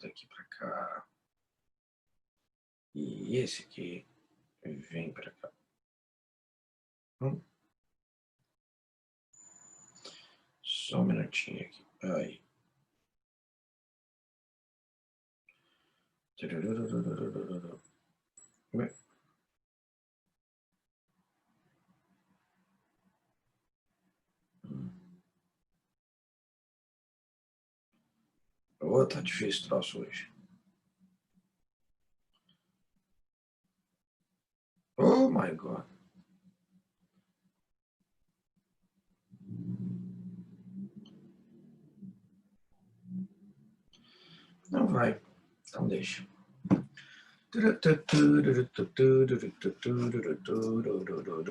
daqui para cá. E esse aqui vem para cá. Só um minutinho aqui. Aí. Oh, tá difícil o troço hoje. Oh my God. Não vai. Então deixa.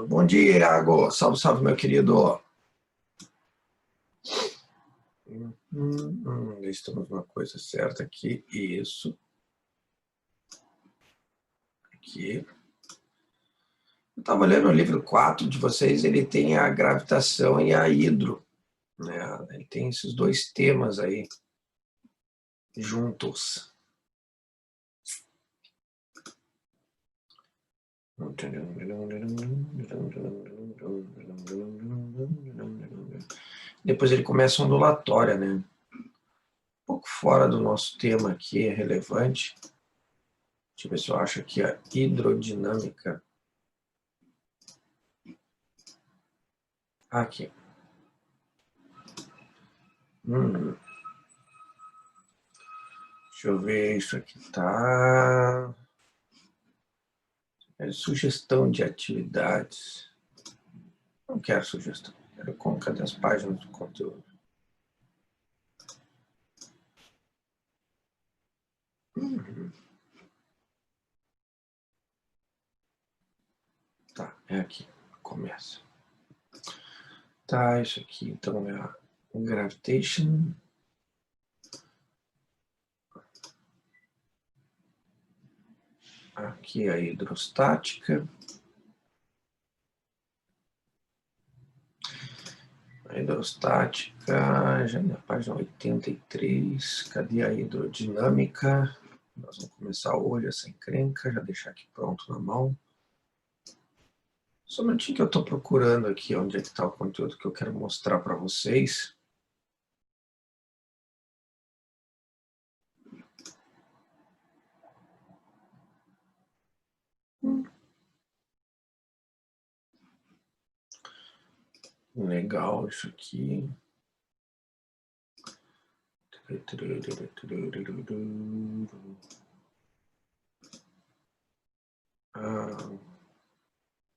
Bom dia, Iago. Salve, salve, meu querido. Estamos numa coisa certa aqui. Isso. Aqui. Eu estava lendo o livro 4 de vocês, ele tem a gravitação e a hidro. Né? Ele tem esses dois temas aí juntos. Depois ele começa a ondulatória, né? Um pouco fora do nosso tema aqui, é relevante. Deixa eu ver se eu acho aqui a hidrodinâmica. Aqui. Deixa eu ver, isso aqui tá... É sugestão de atividades. Não quero sugestão. Quero cadê as páginas do conteúdo? Tá, é aqui. Começa. Tá, isso aqui, então, é a gravitation. Aqui a hidrostática. A hidrostática, já na página 83. Cadê a hidrodinâmica? Nós vamos começar hoje essa encrenca, já deixar aqui pronto na mão. Só um minutinho que eu estou procurando aqui onde é que está o conteúdo que eu quero mostrar para vocês. Legal isso aqui.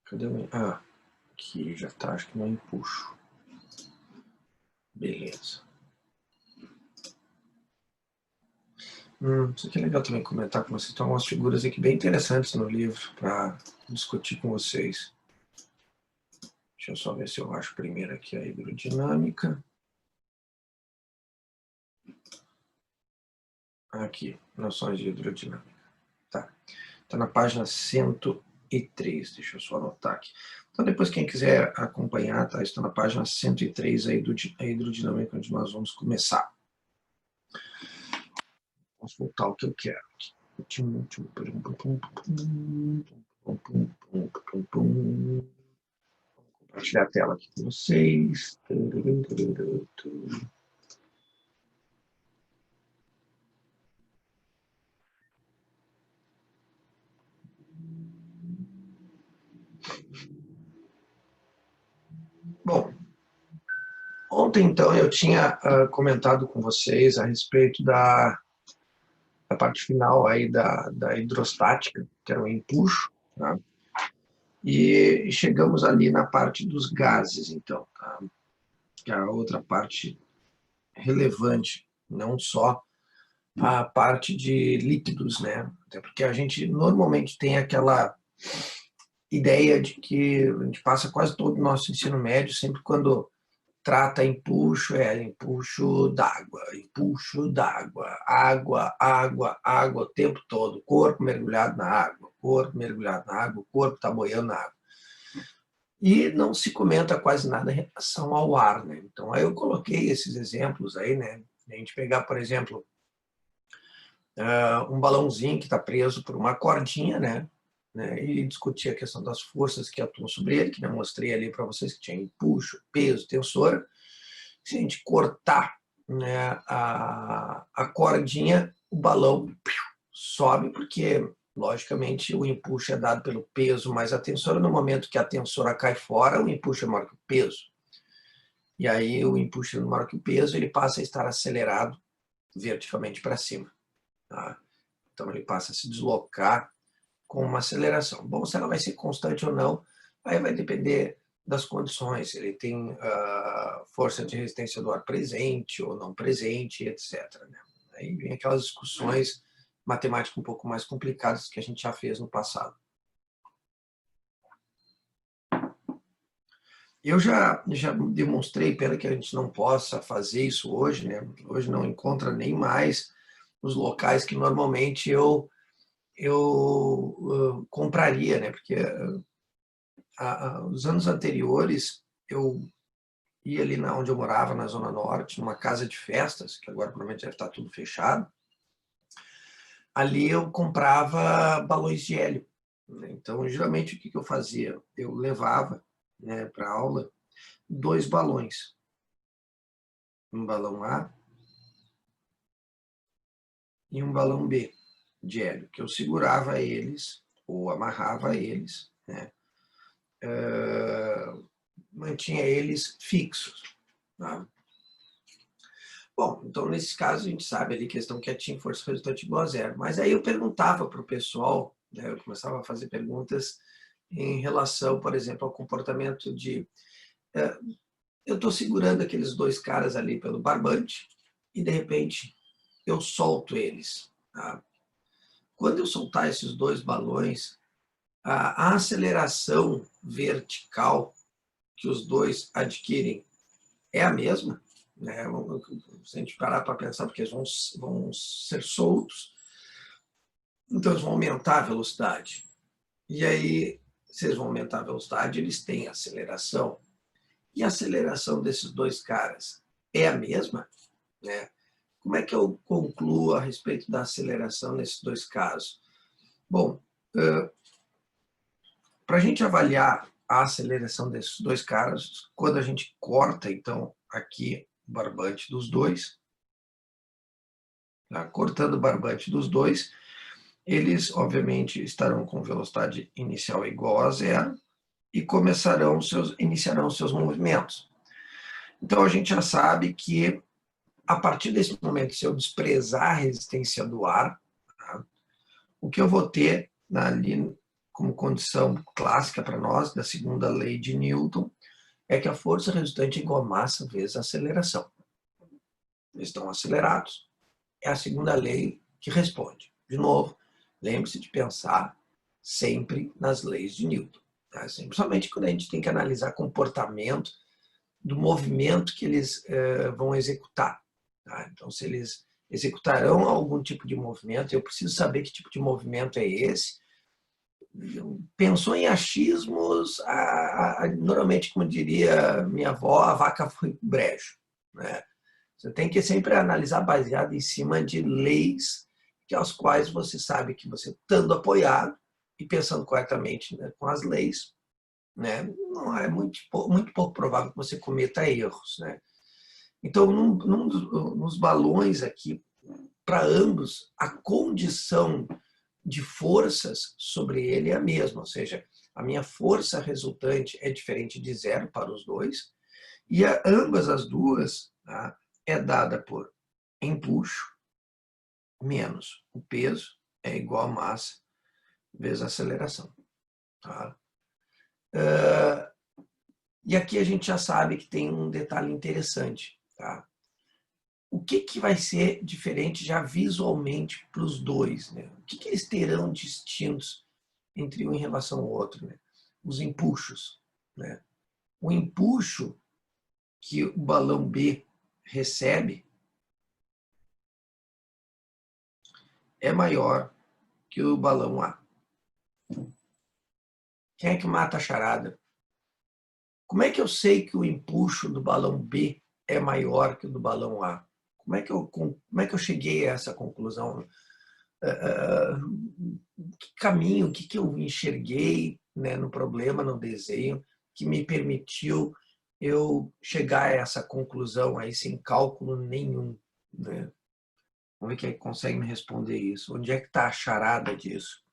Cadê o... aqui já está, acho que não empuxo. Beleza. Isso aqui é legal também comentar com vocês. Tem umas figuras aqui bem interessantes no livro para discutir com vocês. Deixa eu só ver se eu acho primeiro aqui a hidrodinâmica. Aqui, noções de hidrodinâmica. Tá. Está na página 103. Deixa eu só anotar aqui. Então, depois, quem quiser acompanhar, tá? Está na página 103 a hidrodinâmica, onde nós vamos começar. Vamos voltar ao que eu quero aqui. Vou compartilhar a tela aqui com vocês. Bom, ontem, então, eu tinha comentado com vocês a respeito da parte final aí da hidrostática, que era o empuxo, tá? E chegamos ali na parte dos gases, então, tá? Que é a outra parte relevante, não só a parte de líquidos, né? Até porque a gente normalmente tem aquela ideia de que a gente passa quase todo o nosso ensino médio, sempre quando trata empuxo, empuxo d'água, água o tempo todo, corpo mergulhado na água, o corpo está boiando na água. E não se comenta quase nada em relação ao ar, né? Então, aí eu coloquei esses exemplos aí, né? A gente pegar, por exemplo, um balãozinho que está preso por uma cordinha, né? E discutir a questão das forças que atuam sobre ele, que eu mostrei ali para vocês, que tinha empuxo, peso, tensor. Se a gente cortar, né, a cordinha, o balão sobe, porque, logicamente, o empuxo é dado pelo peso mais a tensora. No momento que a tensora cai fora, o empuxo é maior que o peso. E aí, o empuxo é maior que o peso, ele passa a estar acelerado verticalmente para cima. Tá? Então, ele passa a se deslocar com uma aceleração. Bom, se ela vai ser constante ou não, aí vai depender das condições. Ele tem força de resistência do ar presente ou não presente, etc. Né? Aí vem aquelas discussões matemáticas um pouco mais complicadas que a gente já fez no passado. Eu já demonstrei, pena que a gente não possa fazer isso hoje, né? Hoje não encontra nem mais os locais que normalmente eu compraria, né? Porque os anos anteriores eu ia ali onde eu morava, na Zona Norte, numa casa de festas, que agora provavelmente deve estar tudo fechado. Ali eu comprava balões de hélio. Então, geralmente, o que eu fazia? Eu levava, né, para a aula 2 balões. Um balão A e um balão B de hélio, que eu segurava eles, ou amarrava eles, né? Mantinha eles fixos. Tá? Bom, então nesse caso a gente sabe ali que eles estão quietinhos, força resultante igual a zero. Mas aí eu perguntava para o pessoal, né, eu começava a fazer perguntas em relação, por exemplo, ao comportamento de... eu estou segurando aqueles 2 caras ali pelo barbante e de repente eu solto eles. Tá? Quando eu soltar esses 2 balões, a aceleração vertical que os 2 adquirem é a mesma, né? Se a gente parar para pensar, porque eles vão ser soltos, então eles vão aumentar a velocidade. E aí, se eles vão aumentar a velocidade, eles têm aceleração. E a aceleração desses 2 caras é a mesma, né? Como é que eu concluo a respeito da aceleração nesses 2 casos? Bom, para a gente avaliar a aceleração desses 2 caras, quando a gente corta, então, aqui o barbante dos 2, tá? Cortando o barbante dos 2, eles, obviamente, estarão com velocidade inicial igual a zero e iniciarão seus movimentos. Então, a gente já sabe que, a partir desse momento, se eu desprezar a resistência do ar, tá, o que eu vou ter ali como condição clássica para nós, da segunda lei de Newton, é que a força resultante é igual a massa vezes a aceleração. Eles estão acelerados. É a segunda lei que responde. De novo, lembre-se de pensar sempre nas leis de Newton. Tá? Principalmente quando a gente tem que analisar comportamento do movimento que eles vão executar. Tá? Então, se eles executarão algum tipo de movimento, eu preciso saber que tipo de movimento é esse. Pensou em achismos, normalmente, como diria minha avó, a vaca foi pro brejo. Né? Você tem que sempre analisar baseado em cima de leis que aos quais você sabe que você estando apoiado e pensando corretamente, né, com as leis, né, não é muito pouco provável que você cometa erros. Né? Então, nos balões aqui, para ambos, a condição de forças sobre ele é a mesma, ou seja, a minha força resultante é diferente de zero para os 2, e ambas as duas, tá, é dada por empuxo menos o peso é igual a massa vezes a aceleração. Tá? E aqui a gente já sabe que tem um detalhe interessante. Tá? O que vai ser diferente já visualmente para os 2? Né? O que eles terão distintos entre um em relação ao outro? Né? Os empuxos. Né? O empuxo que o balão B recebe é maior que o balão A. Quem é que mata a charada? Como é que eu sei que o empuxo do balão B é maior que o do balão A? Como é que eu cheguei a essa conclusão? que caminho, o que eu enxerguei, né, no problema, no desenho, que me permitiu eu chegar a essa conclusão aí sem cálculo nenhum, né? Vamos ver quem consegue me responder isso. Onde é que está a charada disso?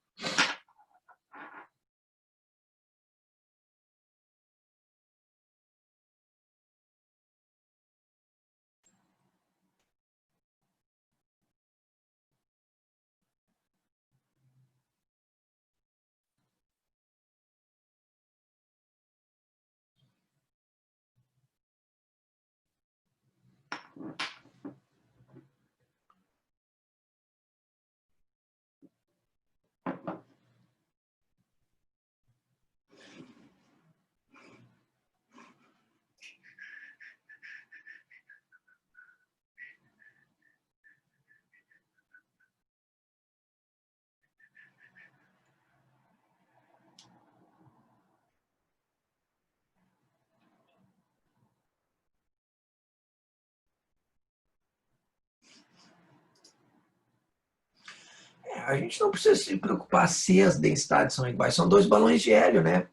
A gente não precisa se preocupar se as densidades são iguais. São dois balões de hélio, né?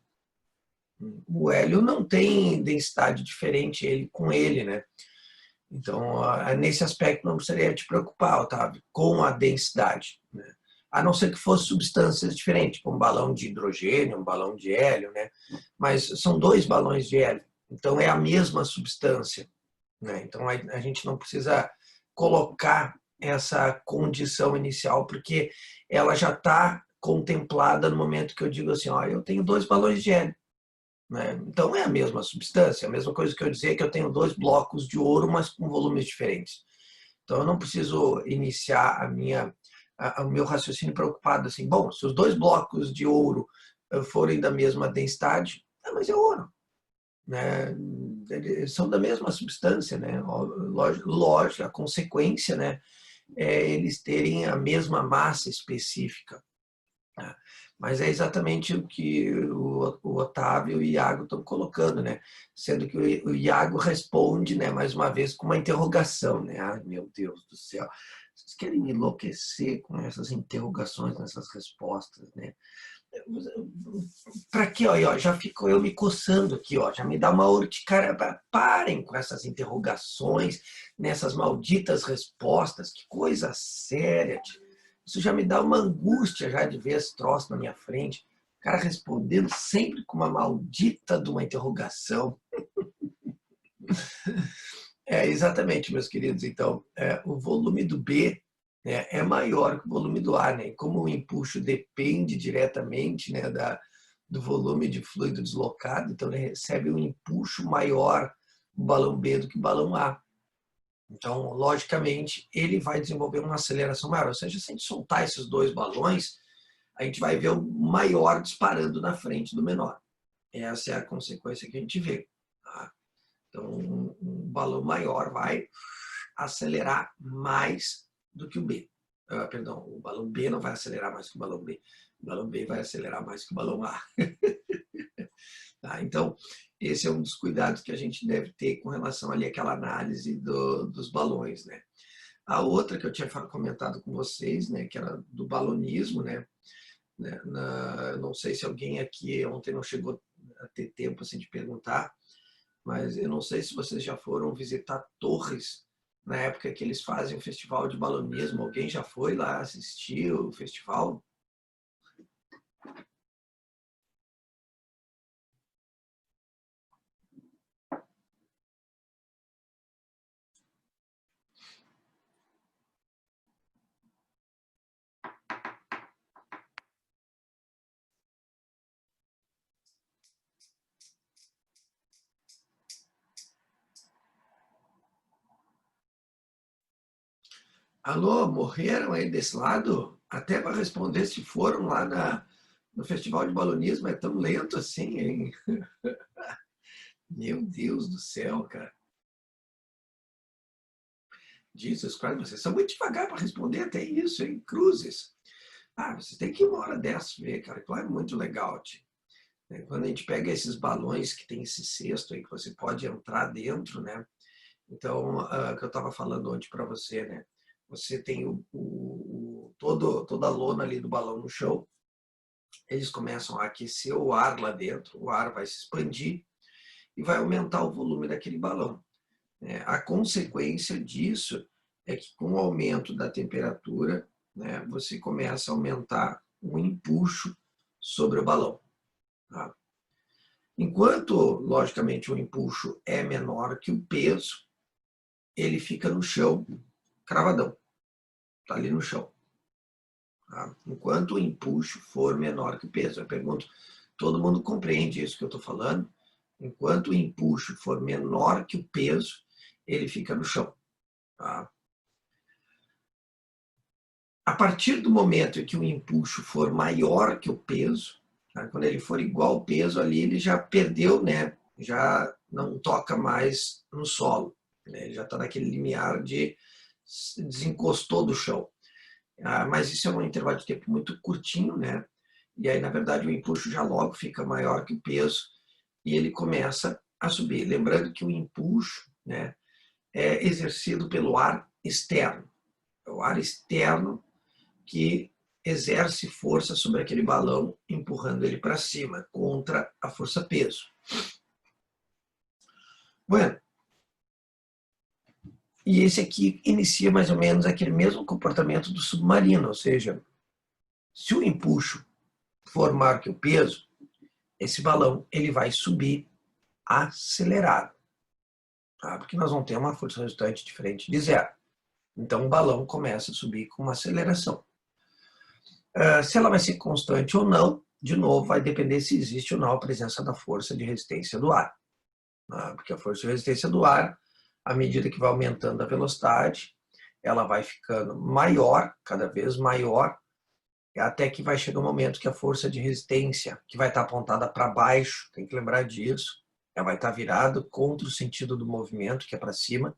O hélio não tem densidade diferente ele com ele, né? Então, nesse aspecto, não precisaria te preocupar, Otávio, com a densidade, né? A não ser que fosse substâncias diferentes, como um balão de hidrogênio, um balão de hélio, né? Mas são dois balões de hélio, então é a mesma substância, né? Então, a gente não precisa colocar essa condição inicial, porque ela já está contemplada no momento que eu digo assim, ó, eu tenho dois balões de hélio, né? Então é a mesma substância, a mesma coisa que eu dizer que eu tenho dois blocos de ouro, mas com volumes diferentes. Então eu não preciso iniciar o meu raciocínio preocupado assim, bom, se os dois blocos de ouro forem da mesma densidade, mas é ouro, né? Eles são da mesma substância, né? Lógico, a consequência, né, é eles terem a mesma massa específica. Mas é exatamente o que o Otávio e o Iago estão colocando, né? Sendo que o Iago responde, né, mais uma vez, com uma interrogação, né? Ai, meu Deus do céu, vocês querem me enlouquecer com essas interrogações, nessas respostas, né? Para quê? Ó, já fico eu me coçando aqui, ó, já me dá uma urticária. Parem com essas interrogações, nessas malditas respostas, que coisa séria. Isso já me dá uma angústia já de ver esse troço na minha frente. O cara respondendo sempre com uma maldita de uma interrogação. Exatamente, meus queridos. Então, o volume do B, né, é maior que o volume do A, né? Como o empuxo depende diretamente, né, do volume de fluido deslocado, então ele recebe um empuxo maior o balão B do que o balão A. Então, logicamente, ele vai desenvolver uma aceleração maior. Ou seja, se a gente soltar esses dois balões, a gente vai ver o maior disparando na frente do menor. Essa é a consequência que a gente vê. Tá? Então, um balão maior vai acelerar mais do que o B. Perdão, o balão B não vai acelerar mais que o balão B. O balão B vai acelerar mais que o balão A. Tá? Então, esse é um dos cuidados que a gente deve ter com relação ali àquela análise dos balões, né? A outra que eu tinha comentado com vocês, né, que era do balonismo, né? Não sei se alguém aqui ontem não chegou a ter tempo assim, de perguntar, mas eu não sei se vocês já foram visitar Torres na época que eles fazem o festival de balonismo. Alguém já foi lá assistir o festival? Alô, morreram aí desse lado? Até para responder se foram lá no festival de balonismo, é tão lento assim, hein? Meu Deus do céu, cara. Jesus Christ, vocês são muito devagar para responder até isso, hein? Cruzes. Você tem que ir uma hora dessa ver, cara. Claro, é muito legal, tio. Quando a gente pega esses balões que tem esse cesto aí que você pode entrar dentro, né? Então, que eu estava falando ontem para você, né? Você tem toda a lona ali do balão no chão, eles começam a aquecer o ar lá dentro, o ar vai se expandir e vai aumentar o volume daquele balão. A consequência disso é que com o aumento da temperatura, né, você começa a aumentar o empuxo sobre o balão. Tá? Enquanto, logicamente, o empuxo é menor que o peso, ele fica no chão, cravadão, está ali no chão. Tá? Enquanto o empuxo for menor que o peso. Eu pergunto, todo mundo compreende isso que eu estou falando? Enquanto o empuxo for menor que o peso, ele fica no chão. Tá? A partir do momento em que o empuxo for maior que o peso, tá? Quando ele for igual ao peso, ali ele já perdeu, né? Já não toca mais no solo. Né? Ele já está naquele limiar de desencostou do chão. Mas isso é um intervalo de tempo muito curtinho, né? E aí, na verdade, o empuxo já logo fica maior que o peso e ele começa a subir. Lembrando que o empuxo, né, é exercido pelo ar externo. É o ar externo que exerce força sobre aquele balão, empurrando ele para cima, contra a força-peso. Bueno, e esse aqui inicia mais ou menos aquele mesmo comportamento do submarino, ou seja, se o empuxo for maior que o peso, esse balão ele vai subir acelerado, tá? Porque nós vamos ter uma força resultante diferente de zero. Então o balão começa a subir com uma aceleração. Se ela vai ser constante ou não, de novo, vai depender se existe ou não a presença da força de resistência do ar. Tá? Porque a força de resistência do ar, à medida que vai aumentando a velocidade, ela vai ficando maior, cada vez maior, até que vai chegar um momento que a força de resistência, que vai estar apontada para baixo, tem que lembrar disso, ela vai estar virada contra o sentido do movimento, que é para cima.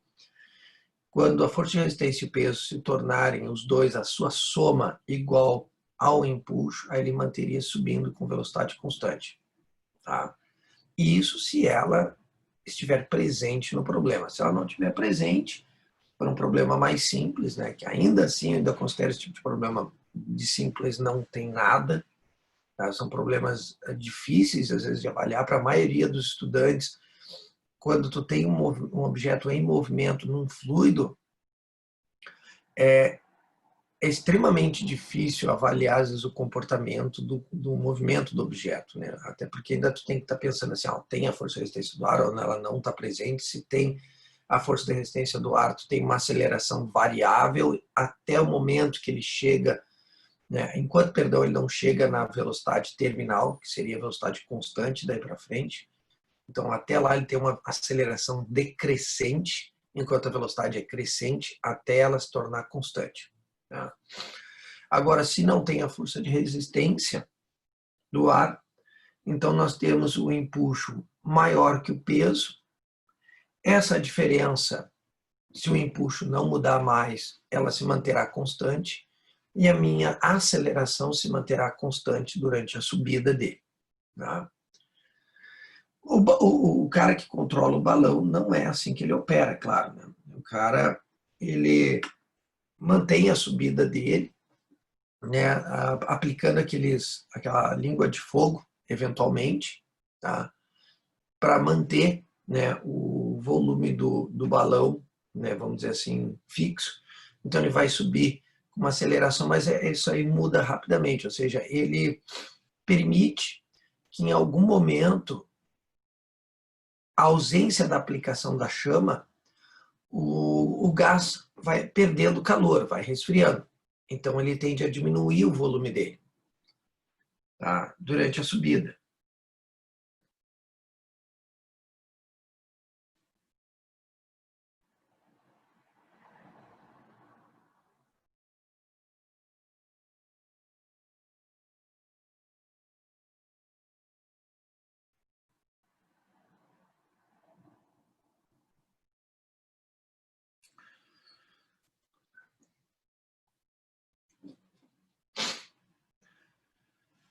Quando a força de resistência e o peso se tornarem os dois, a sua soma igual ao empuxo, aí ele manteria subindo com velocidade constante. Tá? E isso se ela estiver presente no problema. Se ela não estiver presente, for um problema mais simples, né, que ainda assim eu ainda considero esse tipo de problema de simples não tem nada, tá? São problemas difíceis às vezes de avaliar para a maioria dos estudantes. Quando tu tem um objeto em movimento num fluido, é extremamente difícil avaliar às vezes o comportamento do movimento do objeto, né? Até porque ainda tu tem que estar pensando assim, tem a força de resistência do ar ou ela não está presente. Se tem a força de resistência do ar, tu tem uma aceleração variável até o momento que ele chega, né? Enquanto, perdão, ele não chega na velocidade terminal, que seria a velocidade constante daí para frente. Então, até lá ele tem uma aceleração decrescente, enquanto a velocidade é crescente, até ela se tornar constante. Tá? Agora, se não tem a força de resistência do ar, então nós temos o empuxo maior que o peso. Essa diferença, se o empuxo não mudar mais, ela se manterá constante e a minha aceleração se manterá constante durante a subida dele. Tá? O cara que controla o balão não é assim que ele opera, claro. Né? O cara, ele mantém a subida dele, né, aplicando aquela língua de fogo, eventualmente, tá? Para manter, né, o volume do balão, né, vamos dizer assim, fixo. Então ele vai subir com uma aceleração, mas isso aí muda rapidamente, ou seja, ele permite que em algum momento a ausência da aplicação da chama, o gás vai perdendo calor, vai resfriando. Então ele tende a diminuir o volume dele, tá? Durante a subida.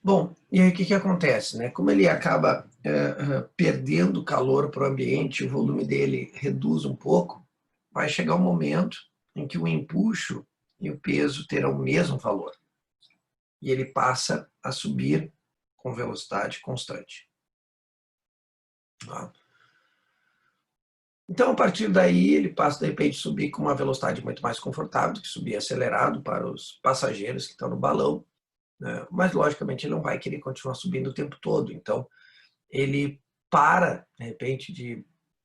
Bom, e aí o que acontece? Né? Como ele acaba perdendo calor para o ambiente, o volume dele reduz um pouco, vai chegar um momento em que o empuxo e o peso terão o mesmo valor. E ele passa a subir com velocidade constante. Tá? Então, a partir daí, ele passa, de repente, a subir com uma velocidade muito mais confortável, do que subir acelerado para os passageiros que estão no balão, né? Mas, logicamente, ele não vai querer continuar subindo o tempo todo. Então, ele para, de repente, de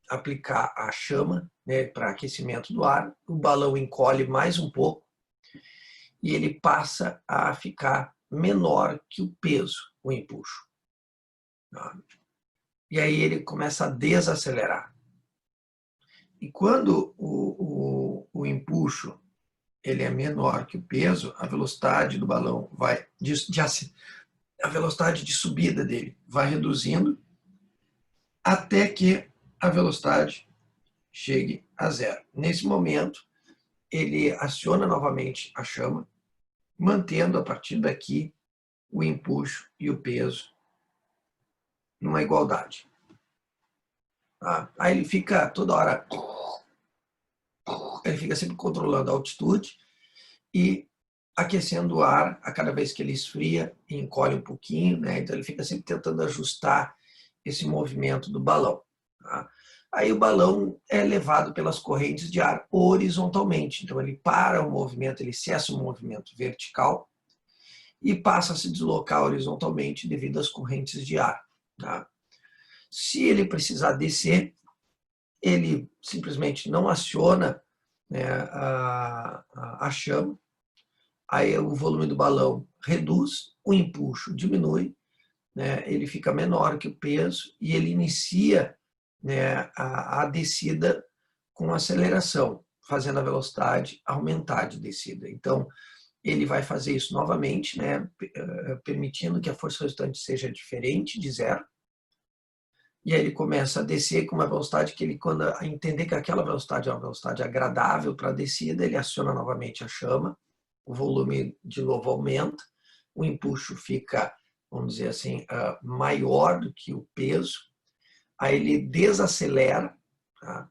aplicar a chama, né, para aquecimento do ar, o balão encolhe mais um pouco e ele passa a ficar menor que o peso, o empuxo. Tá? E aí ele começa a desacelerar. E quando o empuxo ele é menor que o peso, a velocidade do balão vai a velocidade de subida dele vai reduzindo até que a velocidade chegue a zero. Nesse momento, ele aciona novamente a chama, mantendo a partir daqui o empuxo e o peso numa igualdade. Tá? Aí ele fica toda hora, ele fica sempre controlando a altitude e aquecendo o ar a cada vez que ele esfria e encolhe um pouquinho, né? Então ele fica sempre tentando ajustar esse movimento do balão. Tá? Aí o balão é levado pelas correntes de ar horizontalmente, então ele para o movimento, ele cessa o movimento vertical e passa a se deslocar horizontalmente devido às correntes de ar. Tá? Se ele precisar descer, ele simplesmente não aciona, né, a chama, aí o volume do balão reduz, o empuxo diminui, né, ele fica menor que o peso e ele inicia, né, a descida com aceleração, fazendo a velocidade aumentar de descida. Então, ele vai fazer isso novamente, né, permitindo que a força resultante seja diferente de zero, e aí ele começa a descer com uma velocidade que ele, quando entender que aquela velocidade é uma velocidade agradável para a descida, ele aciona novamente a chama, o volume de novo aumenta, o empuxo fica, vamos dizer assim, maior do que o peso, aí ele desacelera, tá?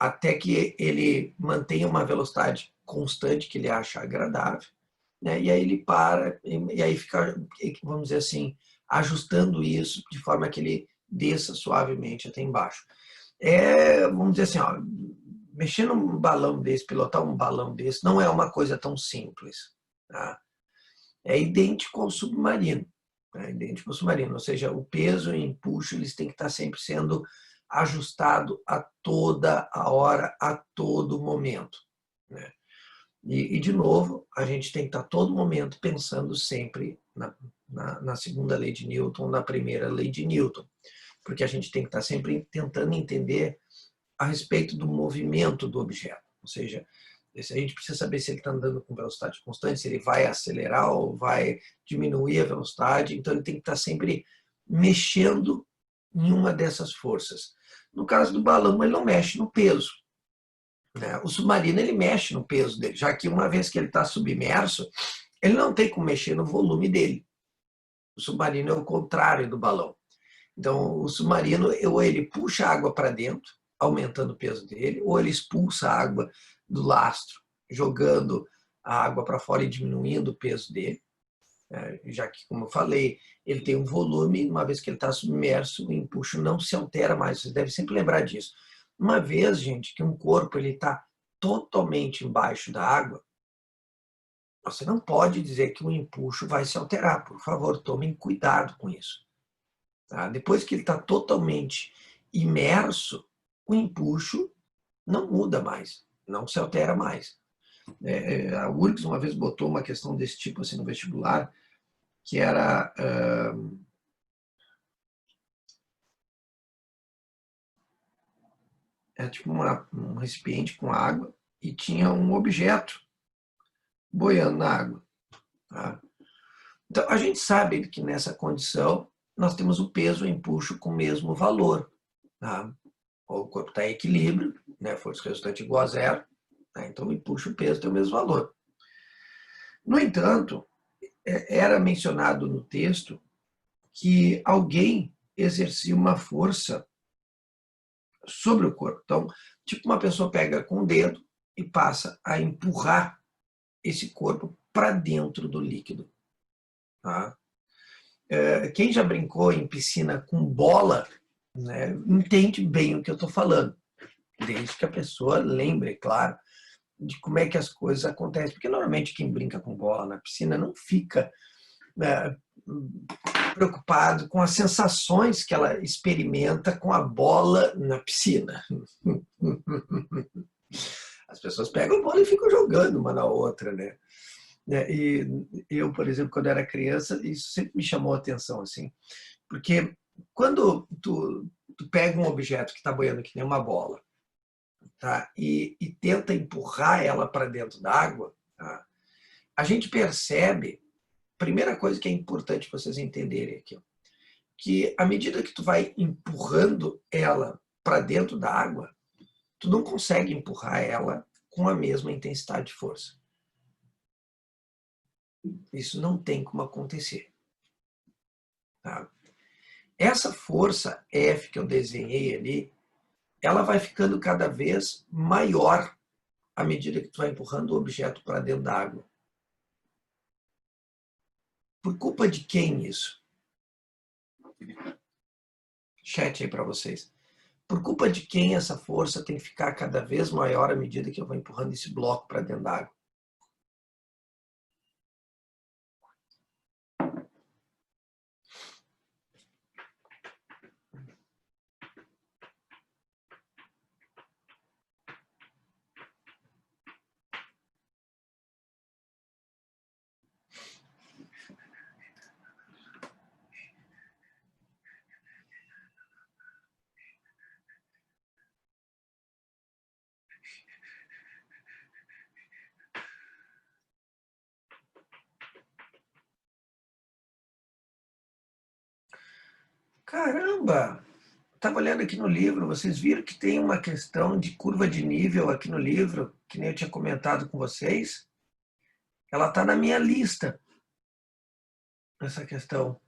Até que ele mantenha uma velocidade constante que ele acha agradável, né? E aí ele para, e aí fica, vamos dizer assim, ajustando isso de forma que ele desça suavemente até embaixo. Vamos dizer assim, ó, mexer num balão desse, pilotar um balão desse, não é uma coisa tão simples. Tá? É idêntico ao submarino. É idêntico ao submarino, ou seja, o peso e o empuxo eles têm que estar sempre sendo ajustado a toda a hora, a todo momento. Né? E, de novo, a gente tem que estar a todo momento pensando sempre na segunda lei de Newton, na primeira lei de Newton, porque a gente tem que estar sempre tentando entender a respeito do movimento do objeto, ou seja, a gente precisa saber se ele está andando com velocidade constante, se ele vai acelerar ou vai diminuir a velocidade, então ele tem que estar sempre mexendo em uma dessas forças. No caso do balão, ele não mexe no peso. Né? O submarino ele mexe no peso dele, já que uma vez que ele está submerso, ele não tem como mexer no volume dele. O submarino é o contrário do balão. Então, o submarino, ou ele puxa a água para dentro, aumentando o peso dele, ou ele expulsa a água do lastro, jogando a água para fora e diminuindo o peso dele. Já que, como eu falei, ele tem um volume, uma vez que ele está submerso, o empuxo não se altera mais. Você deve sempre lembrar disso. Uma vez, gente, que um corpo está totalmente embaixo da água, você não pode dizer que o empuxo vai se alterar. Por favor, tomem cuidado com isso. Tá? Depois que ele está totalmente imerso, o empuxo não muda mais, não se altera mais. A URGS uma vez botou uma questão desse tipo assim no vestibular, que era tipo um recipiente com água e tinha um objeto boiando na água. Tá? Então, a gente sabe que nessa condição nós temos o peso e o empuxo com o mesmo valor. Tá? O corpo está em equilíbrio, né? Força resultante igual a zero, né? Então o empuxo e o peso têm o mesmo valor. No entanto, era mencionado no texto que alguém exercia uma força sobre o corpo. Então, tipo uma pessoa pega com o dedo e passa a empurrar esse corpo para dentro do líquido. Tá? Quem já brincou em piscina com bola, né, entende bem o que eu estou falando, desde que a pessoa lembre, claro, de como é que as coisas acontecem. Porque normalmente quem brinca com bola na piscina não fica preocupado com as sensações que ela experimenta com a bola na piscina. As pessoas pegam a bola e ficam jogando uma na outra, né? E eu, por exemplo, quando era criança, isso sempre me chamou a atenção, assim, porque quando tu pega um objeto que está boiando que nem uma bola, tá? E tenta empurrar ela para dentro da água, tá? A gente percebe, primeira coisa que é importante vocês entenderem aqui, ó, que à medida que tu vai empurrando ela para dentro da água, tu não consegue empurrar ela com a mesma intensidade de força. Isso não tem como acontecer. Tá? Essa força F que eu desenhei ali, ela vai ficando cada vez maior à medida que tu vai empurrando o objeto para dentro da água. Por culpa de quem isso? Chat aí para vocês. Por culpa de quem essa força tem que ficar cada vez maior à medida que eu vou empurrando esse bloco para dentro da água? Caramba! Estava olhando aqui no livro, vocês viram que tem uma questão de curva de nível aqui no livro, que nem eu tinha comentado com vocês? Ela está na minha lista, essa questão.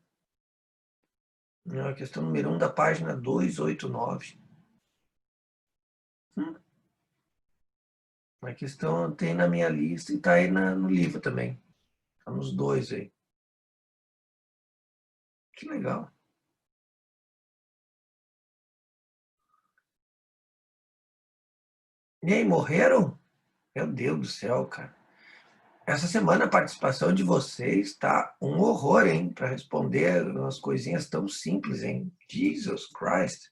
A questão número 1 da página 289. A questão tem na minha lista e está aí no livro também. Está nos dois aí. Que legal. E aí, morreram? Meu Deus do céu, cara. Essa semana a participação de vocês está um horror, hein? Para responder umas coisinhas tão simples, hein? Jesus Christ.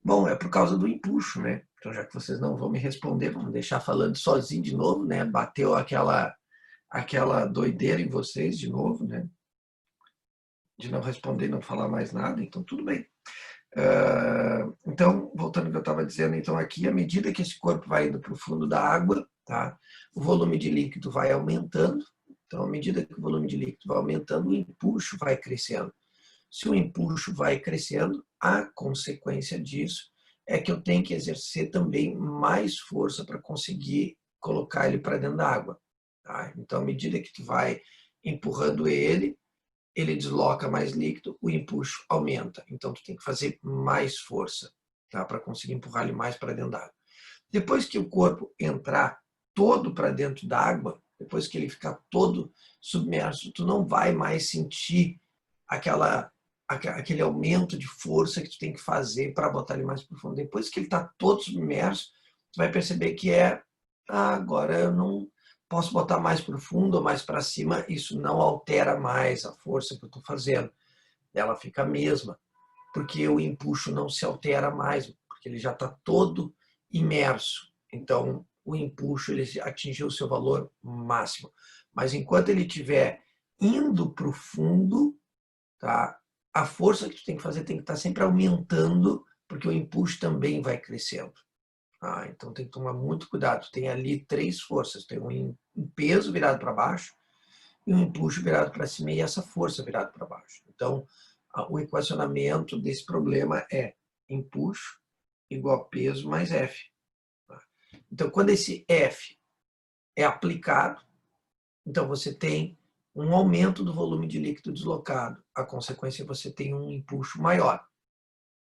Bom, é por causa do empuxo, né? Então, já que vocês não vão me responder, vamos deixar falando sozinho de novo, né? Bateu aquela doideira em vocês de novo, né? De não responder, não falar mais nada, então tudo bem. Então, voltando ao que eu estava dizendo, então aqui, à medida que esse corpo vai indo para o fundo da água, tá? O volume de líquido vai aumentando. Então, à medida que o volume de líquido vai aumentando, o empuxo vai crescendo. Se o empuxo vai crescendo, a consequência disso é que eu tenho que exercer também mais força para conseguir colocar ele para dentro da água. Tá? Então, à medida que tu vai empurrando ele desloca mais líquido, o empuxo aumenta. Então, tu tem que fazer mais força, tá? Para conseguir empurrar ele mais para dentro da água. Depois que o corpo entrar todo para dentro da água, depois que ele ficar todo submerso, tu não vai mais sentir aquele aumento de força que tu tem que fazer para botar ele mais profundo. Depois que ele está todo submerso, tu vai perceber que agora eu não posso botar mais profundo ou mais para cima, isso não altera mais a força que eu estou fazendo. Ela fica a mesma, porque o empuxo não se altera mais, porque ele já está todo imerso. Então, o empuxo ele atingiu o seu valor máximo. Mas enquanto ele estiver indo para o fundo, tá? A força que tu tem que fazer tem que estar sempre aumentando, porque o empuxo também vai crescendo. Então tem que tomar muito cuidado. Tem ali 3 forças. Tem um peso virado para baixo, e um empuxo virado para cima e essa força virada para baixo. Então, o equacionamento desse problema é empuxo igual peso mais F. Então, quando esse F é aplicado, então você tem um aumento do volume de líquido deslocado. A consequência é que você tem um empuxo maior.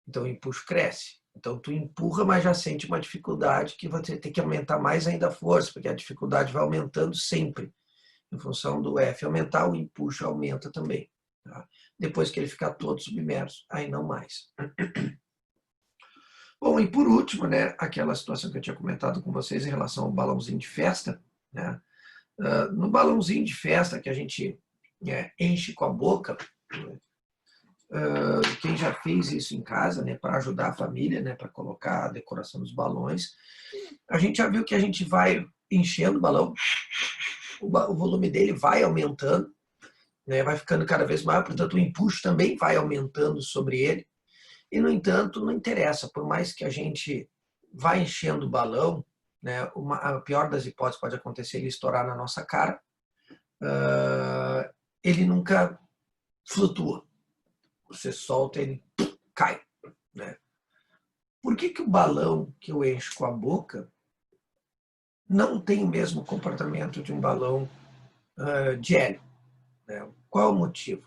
Então, o empuxo cresce. Então, tu empurra, mas já sente uma dificuldade que você tem que aumentar mais ainda a força, porque a dificuldade vai aumentando sempre. Em função do F aumentar, o empuxo aumenta também. Tá? Depois que ele ficar todo submerso, aí não mais. Bom, e por último, né, aquela situação que eu tinha comentado com vocês em relação ao balãozinho de festa, né? No balãozinho de festa que a gente enche com a boca, quem já fez isso em casa, né, para ajudar a família, né, para colocar a decoração dos balões, a gente já viu que a gente vai enchendo o balão, o volume dele vai aumentando, né, vai ficando cada vez maior, portanto o empuxo também vai aumentando sobre ele. E, no entanto, não interessa, por mais que a gente vá enchendo o balão, né, a pior das hipóteses pode acontecer ele estourar na nossa cara, ele nunca flutua. Você solta, ele cai. Né? Por que o balão que eu encho com a boca não tem o mesmo comportamento de um balão de hélio? Né? Qual é o motivo?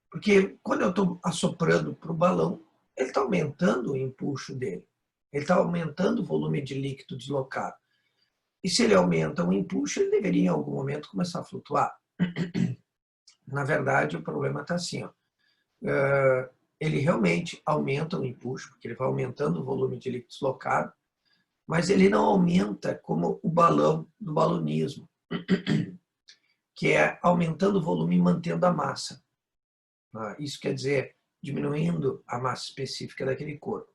Porque quando eu estou assoprando para o balão, ele está aumentando o empuxo dele. Ele está aumentando o volume de líquido deslocado. E se ele aumenta o empuxo, ele deveria em algum momento começar a flutuar. Na verdade, o problema está assim. Ó. Ele realmente aumenta o empuxo, porque ele vai aumentando o volume de líquido deslocado, mas ele não aumenta como o balão do balonismo, que é aumentando o volume e mantendo a massa. Isso quer dizer, diminuindo a massa específica daquele corpo.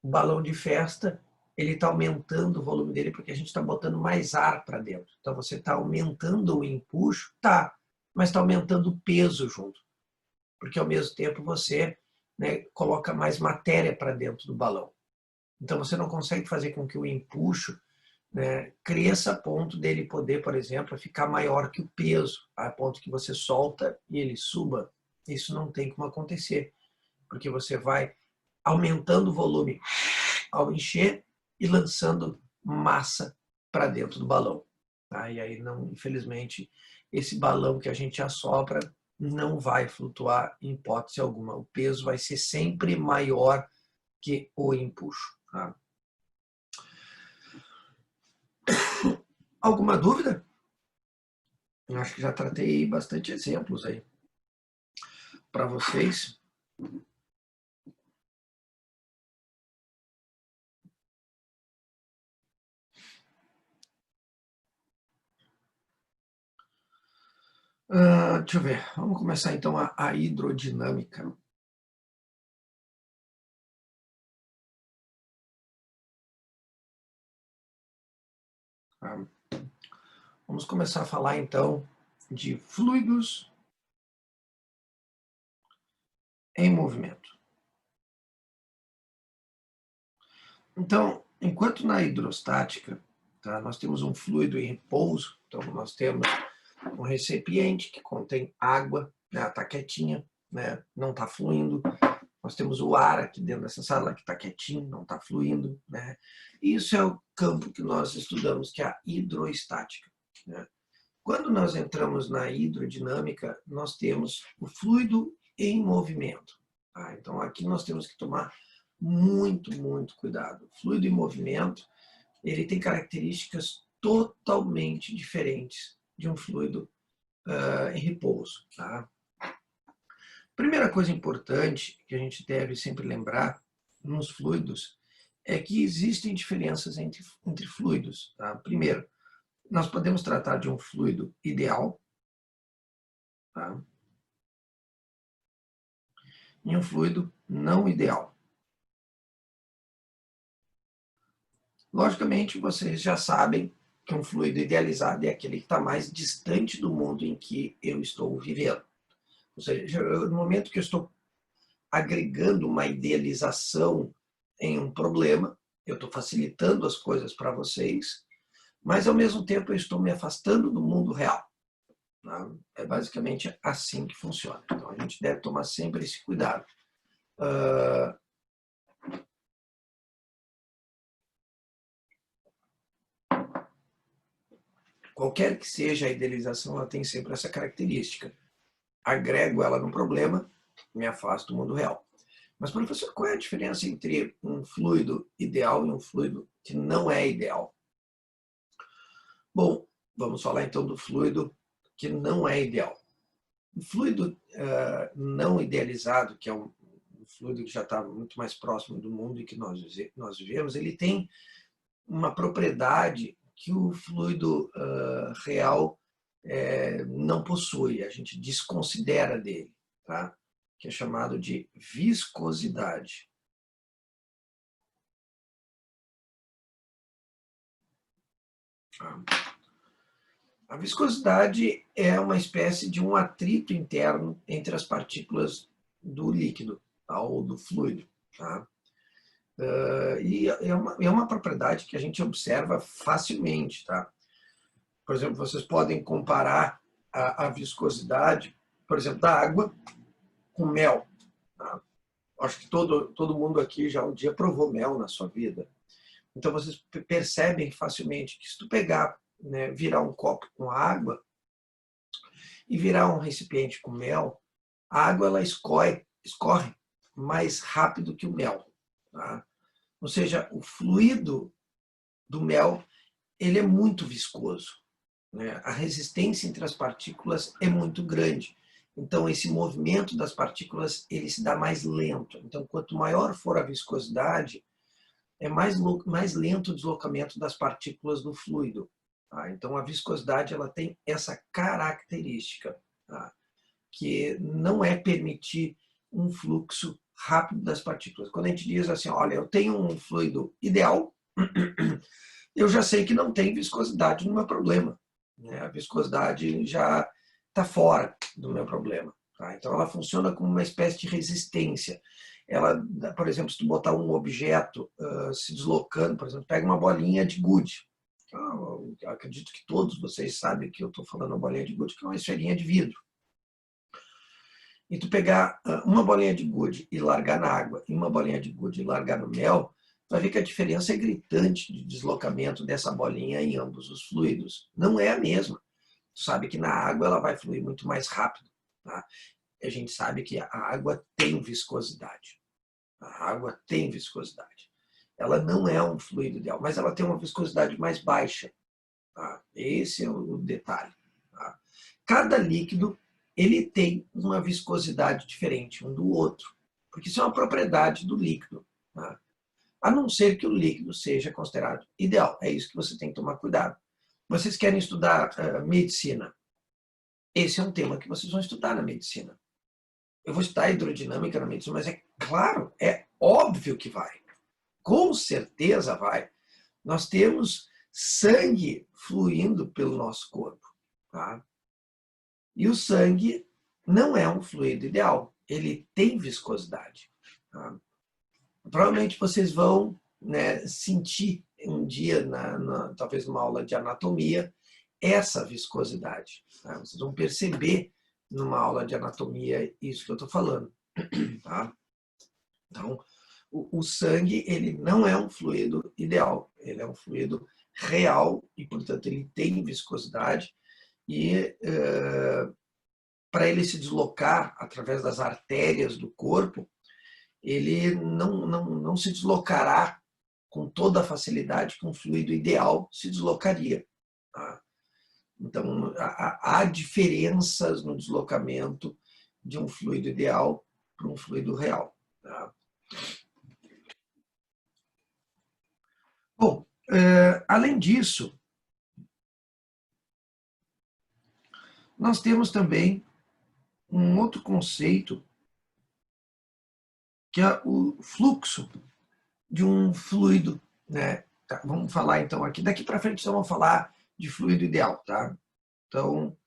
O balão de festa, ele está aumentando o volume dele porque a gente está botando mais ar para dentro. Então você está aumentando o empuxo, tá, mas está aumentando o peso junto. Porque ao mesmo tempo você, né, coloca mais matéria para dentro do balão. Então você não consegue fazer com que o empuxo, né, cresça a ponto dele poder, por exemplo, ficar maior que o peso, a ponto que você solta e ele suba. Isso não tem como acontecer, porque você vai aumentando o volume ao encher e lançando massa para dentro do balão. Tá? E aí, não, infelizmente, esse balão que a gente assopra não vai flutuar em hipótese alguma. O peso vai ser sempre maior que o empuxo. Tá? Alguma dúvida? Eu acho que já tratei bastante exemplos aí para vocês. Deixa eu ver. Vamos começar então a hidrodinâmica. Tá? Vamos começar a falar então de fluidos em movimento. Então, enquanto na hidrostática, tá, nós temos um fluido em repouso, então nós temos um recipiente que contém água, né, está quietinha, né, não está fluindo. Nós temos o ar aqui dentro dessa sala que está quietinho, não está fluindo. Né? Isso é o campo que nós estudamos, que é a hidroestática. Né? Quando nós entramos na hidrodinâmica, nós temos o fluido em movimento. Tá? Então, aqui nós temos que tomar muito cuidado. O fluido em movimento, ele tem características totalmente diferentes de um fluido em repouso. Tá? Primeira coisa importante que a gente deve sempre lembrar nos fluidos é que existem diferenças entre fluidos. Tá? Primeiro, nós podemos tratar de um fluido ideal, tá? E um fluido não ideal. Logicamente, vocês já sabem que um fluido idealizado é aquele que está mais distante do mundo em que eu estou vivendo. Ou seja, no momento que eu estou agregando uma idealização em um problema, eu estou facilitando as coisas para vocês, mas ao mesmo tempo eu estou me afastando do mundo real. Tá? É basicamente assim que funciona. Então a gente deve tomar sempre esse cuidado. Qualquer que seja a idealização, ela tem sempre essa característica. Agrego ela no problema, me afasto do mundo real. Mas, professor, qual é a diferença entre um fluido ideal e um fluido que não é ideal? Bom, vamos falar então do fluido que não é ideal. O fluido não idealizado, que é um fluido que já está muito mais próximo do mundo e que nós vivemos, ele tem uma propriedade que o fluido real não possui, a gente desconsidera dele, tá? Que é chamado de viscosidade. A viscosidade é uma espécie de um atrito interno entre as partículas do líquido, tá? Ou do fluido. Tá? E é uma propriedade que a gente observa facilmente. Tá? Por exemplo, vocês podem comparar a viscosidade, por exemplo, da água com mel. Tá? Acho que todo mundo aqui já um dia provou mel na sua vida. Então, vocês percebem facilmente que se tu pegar, né, virar um copo com água e virar um recipiente com mel, a água ela escorre mais rápido que o mel. Tá? Ou seja, o fluido do mel ele é muito viscoso. Né? A resistência entre as partículas é muito grande. Então, esse movimento das partículas ele se dá mais lento. Então, quanto maior for a viscosidade, é mais lento o deslocamento das partículas no fluido. Tá? Então, a viscosidade ela tem essa característica, tá? Que não é permitir um fluxo rápido das partículas. Quando a gente diz assim, olha, eu tenho um fluido ideal, eu já sei que não tem viscosidade no meu problema. Né? A viscosidade já está fora do meu problema. Tá? Então, ela funciona como uma espécie de resistência. Ela, por exemplo, se tu botar um objeto se deslocando, por exemplo, pega uma bolinha de gude. Eu acredito que todos vocês sabem que eu estou falando uma bolinha de gude, que é uma esferinha de vidro. E tu pegar uma bolinha de gude e largar na água, e uma bolinha de gude e largar no mel, tu vai ver que a diferença é gritante de deslocamento dessa bolinha em ambos os fluidos. Não é a mesma. Tu sabe que na água ela vai fluir muito mais rápido. Tá? A gente sabe que a água tem viscosidade. A água tem viscosidade. Ela não é um fluido ideal, mas ela tem uma viscosidade mais baixa. Tá? Esse é o detalhe. Tá? Cada líquido ele tem uma viscosidade diferente um do outro, porque isso é uma propriedade do líquido. Tá? A não ser que o líquido seja considerado ideal. É isso que você tem que tomar cuidado. Vocês querem estudar medicina? Esse é um tema que vocês vão estudar na medicina. Eu vou estudar hidrodinâmica na medicina, mas é claro, é óbvio que vai. Com certeza vai. Nós temos sangue fluindo pelo nosso corpo. Tá? E o sangue não é um fluido ideal. Ele tem viscosidade. Tá? Provavelmente vocês vão, né, sentir um dia, talvez numa aula de anatomia, essa viscosidade. Tá? Vocês vão perceber numa aula de anatomia isso que eu estou falando. Tá? Então, o sangue ele não é um fluido ideal, ele é um fluido real e, portanto, ele tem viscosidade e para ele se deslocar através das artérias do corpo, ele não se deslocará com toda a facilidade que um fluido ideal se deslocaria. Tá? Então, há diferenças no deslocamento de um fluido ideal para um fluido real. Tá? Bom, além disso, nós temos também um outro conceito, que é o fluxo de um fluido. Né? Tá, vamos falar então aqui, daqui para frente vamos falar de fluido ideal. Tá? Então,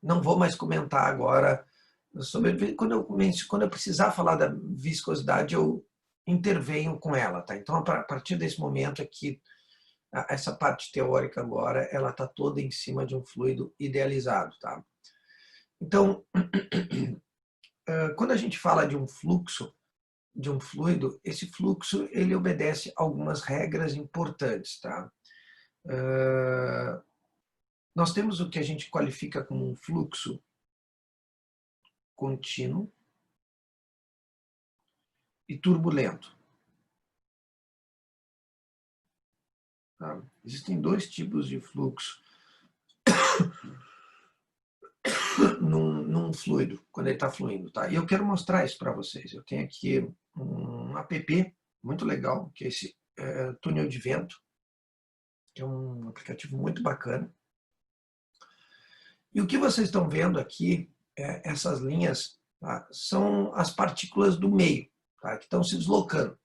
não vou mais comentar agora sobre. Quando eu precisar falar da viscosidade, eu intervenho com ela. Tá? Então, a partir desse momento aqui, essa parte teórica agora, ela está toda em cima de um fluido idealizado. Tá? Então, quando a gente fala de um fluxo, de um fluido, esse fluxo ele obedece a algumas regras importantes. Tá? Nós temos o que a gente qualifica como um fluxo contínuo e turbulento. Tá? Existem dois tipos de fluxo num fluido, quando ele está fluindo. Tá? E eu quero mostrar isso para vocês. Eu tenho aqui um app muito legal, que é esse túnel de vento, que é um aplicativo muito bacana. E o que vocês estão vendo aqui, essas linhas, tá? São as partículas do meio, tá? Que estão se deslocando.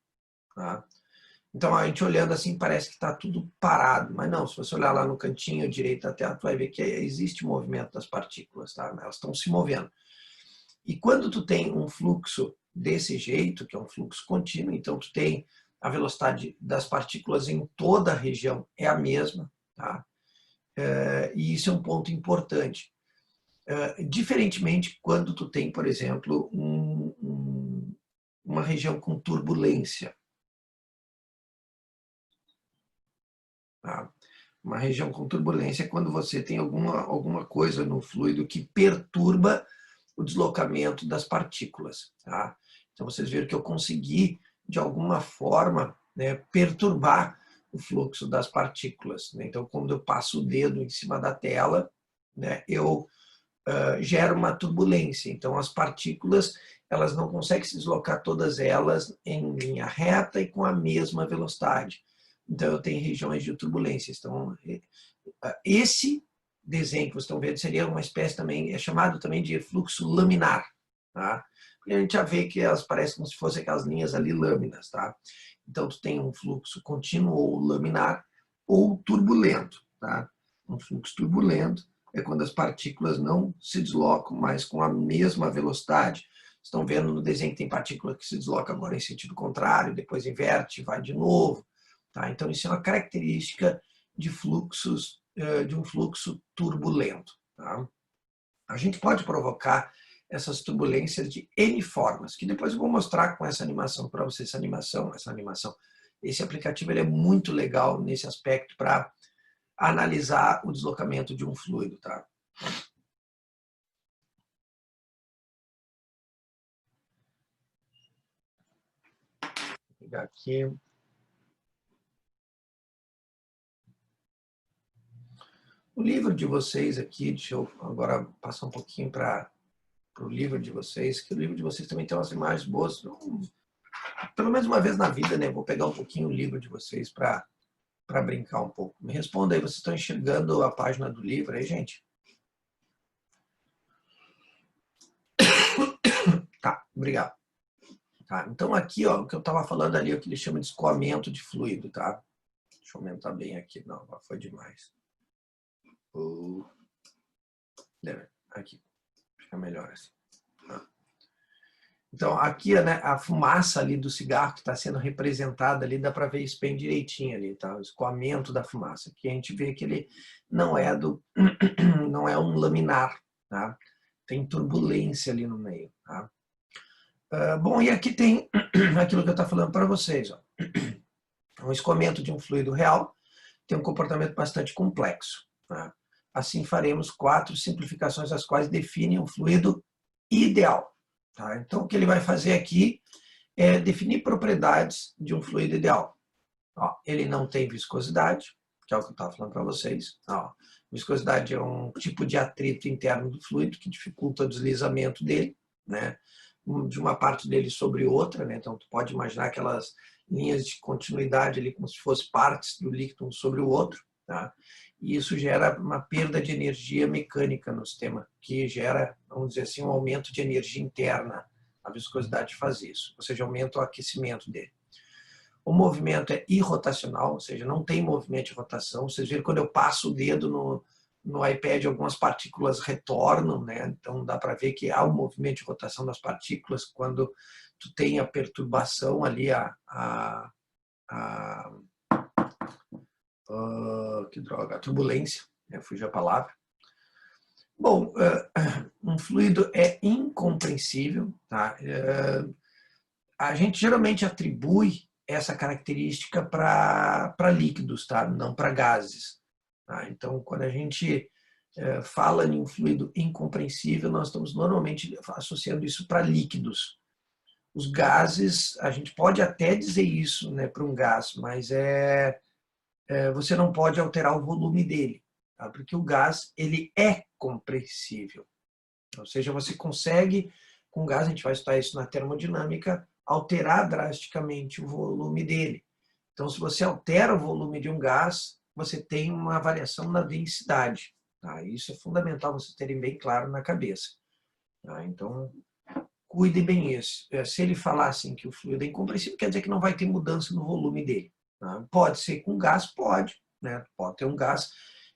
Tá? Então, a gente olhando assim, parece que está tudo parado, mas não, se você olhar lá no cantinho direito da tela, tu vai ver que existe movimento das partículas, tá? Elas estão se movendo. E quando tu tem um fluxo desse jeito, que é um fluxo contínuo, então tu tem a velocidade das partículas em toda a região é a mesma, tá? E isso é um ponto importante. Diferentemente quando tu tem, por exemplo, uma região com turbulência. Tá? Uma região com turbulência é quando você tem alguma coisa no fluido que perturba o deslocamento das partículas. Tá? Então vocês viram que eu consegui, de alguma forma, né, perturbar o fluxo das partículas. Né? Então, quando eu passo o dedo em cima da tela, né, eu gero uma turbulência. Então, as partículas elas não conseguem se deslocar todas elas em linha reta e com a mesma velocidade. Então, eu tenho regiões de turbulência. Então, esse desenho que vocês estão vendo seria uma espécie também, é chamado também de fluxo laminar. Tá? E a gente já vê que elas parecem como se fossem aquelas linhas ali lâminas. Tá? Então, tu tem um fluxo contínuo ou laminar ou turbulento. Tá? Um fluxo turbulento é quando as partículas não se deslocam mais com a mesma velocidade. Estão vendo no desenho que tem partícula que se desloca agora em sentido contrário, depois inverte, vai de novo. Tá? Então, isso é uma característica de fluxos, de um fluxo turbulento. Tá? A gente pode provocar essas turbulências de N formas, que depois eu vou mostrar com essa animação para vocês, essa animação. Esse aplicativo ele é muito legal nesse aspecto para analisar o deslocamento de um fluido. Tá? Vou pegar aqui. O livro de vocês aqui, deixa eu agora passar um pouquinho para o livro de vocês, que o livro de vocês também tem umas imagens boas. Pelo menos uma vez na vida, né? Vou pegar um pouquinho o livro de vocês para brincar um pouco. Me responda aí, vocês estão enxergando a página do livro aí, gente? Tá, obrigado. Tá, então aqui, ó, o que eu estava falando ali é o que ele chama de escoamento de fluido, tá? Deixa eu aumentar bem aqui. Não, foi demais. Aqui, fica melhor assim. Então, aqui, né, a fumaça ali do cigarro que está sendo representada ali, dá para ver isso bem direitinho ali, tá? O escoamento da fumaça. Aqui a gente vê que ele não é não é um laminar, tá? Tem turbulência ali no meio, tá? Bom, e aqui tem aquilo que eu estou falando para vocês, ó. Um escoamento de um fluido real tem um comportamento bastante complexo, tá? Assim faremos 4 simplificações, as quais definem um fluido ideal. Tá? Então, o que ele vai fazer aqui é definir propriedades de um fluido ideal. Ó, ele não tem viscosidade, que é o que eu estava falando para vocês. Ó, viscosidade é um tipo de atrito interno do fluido que dificulta o deslizamento dele, né? De uma parte dele sobre outra. Né? Então, tu pode imaginar aquelas linhas de continuidade ali como se fossem partes do líquido um sobre o outro. Tá? E isso gera uma perda de energia mecânica no sistema, que gera, vamos dizer assim, um aumento de energia interna. A viscosidade faz isso, ou seja, aumenta o aquecimento dele. O movimento é irrotacional, ou seja, não tem movimento de rotação. Vocês viram quando eu passo o dedo no iPad, algumas partículas retornam, né? Então dá para ver que há um movimento de rotação das partículas quando tu tem a perturbação ali, que droga, a turbulência, né? Fugiu a palavra. Bom, um fluido é incomprensível, tá? A gente geralmente atribui essa característica para líquidos, tá? Não para gases. Tá? Então, quando a gente fala em um fluido incompressível, nós estamos normalmente associando isso para líquidos. Os gases, a gente pode até dizer isso, né, para um gás, mas você não pode alterar o volume dele, tá? Porque o gás ele é compressível. Ou seja, você consegue, com gás, a gente vai estudar isso na termodinâmica, alterar drasticamente o volume dele. Então, se você altera o volume de um gás, você tem uma variação na densidade. Tá? Isso é fundamental vocês terem bem claro na cabeça. Tá? Então, cuide bem isso. Se ele falar assim que o fluido é incompressível, quer dizer que não vai ter mudança no volume dele. Tá? Pode ser com gás? Pode. Né? Pode ter um gás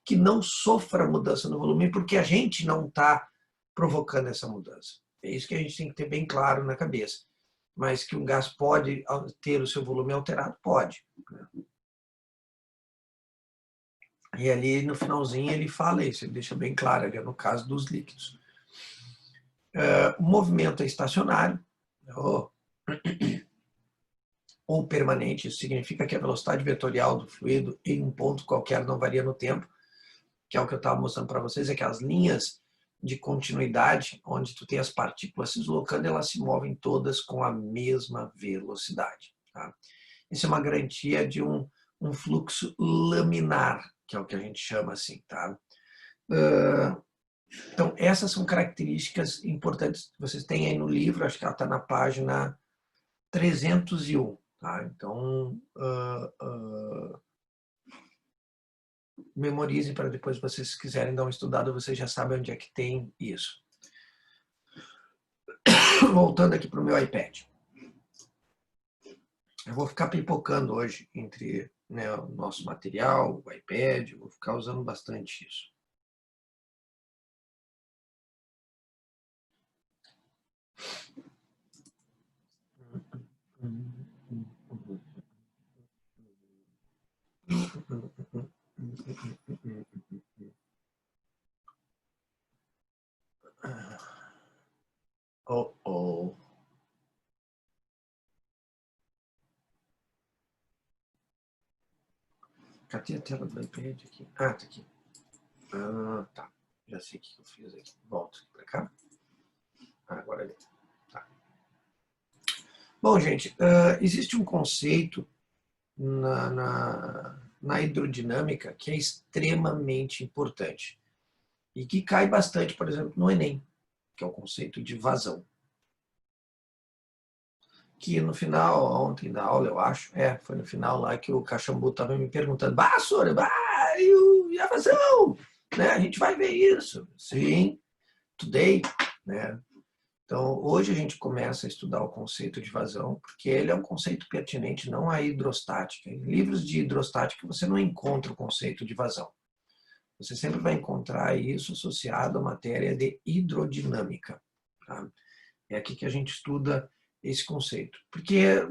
que não sofra mudança no volume, porque a gente não está provocando essa mudança. É isso que a gente tem que ter bem claro na cabeça. Mas que um gás pode ter o seu volume alterado? Pode. E ali no finalzinho ele fala isso, ele deixa bem claro, ali, no caso dos líquidos. O movimento é estacionário, ou permanente, isso significa que a velocidade vetorial do fluido em um ponto qualquer não varia no tempo, que é o que eu estava mostrando para vocês, é que as linhas de continuidade, onde tu tem as partículas se deslocando, elas se movem todas com a mesma velocidade. Tá? Isso é uma garantia de um fluxo laminar, que é o que a gente chama assim. Tá? Então, essas são características importantes que vocês têm aí no livro, acho que ela está na página 301. Tá? Então, memorize para depois vocês quiserem dar uma estudada, vocês já sabem onde é que tem isso. Voltando aqui para o meu iPad. Eu vou ficar pipocando hoje entre, né, o nosso material, o iPad, eu vou ficar usando bastante isso. Oh. Cadê a tela do iPad aqui? Ah, tá aqui. Tá. Já sei o que eu fiz aqui. Volto para cá. Agora ali. Tá. Bom, gente, existe um conceito na hidrodinâmica que é extremamente importante e que cai bastante, por exemplo, no Enem, que é o conceito de vazão. Que no final, ontem da aula, eu acho, foi no final lá que o Caxambu estava me perguntando, Sora, e a vazão? Né? A gente vai ver isso. Sim, today, né? Então, hoje a gente começa a estudar o conceito de vazão, porque ele é um conceito pertinente não à hidrostática. Em livros de hidrostática você não encontra o conceito de vazão. Você sempre vai encontrar isso associado à matéria de hidrodinâmica. Tá? É aqui que a gente estuda esse conceito. Porque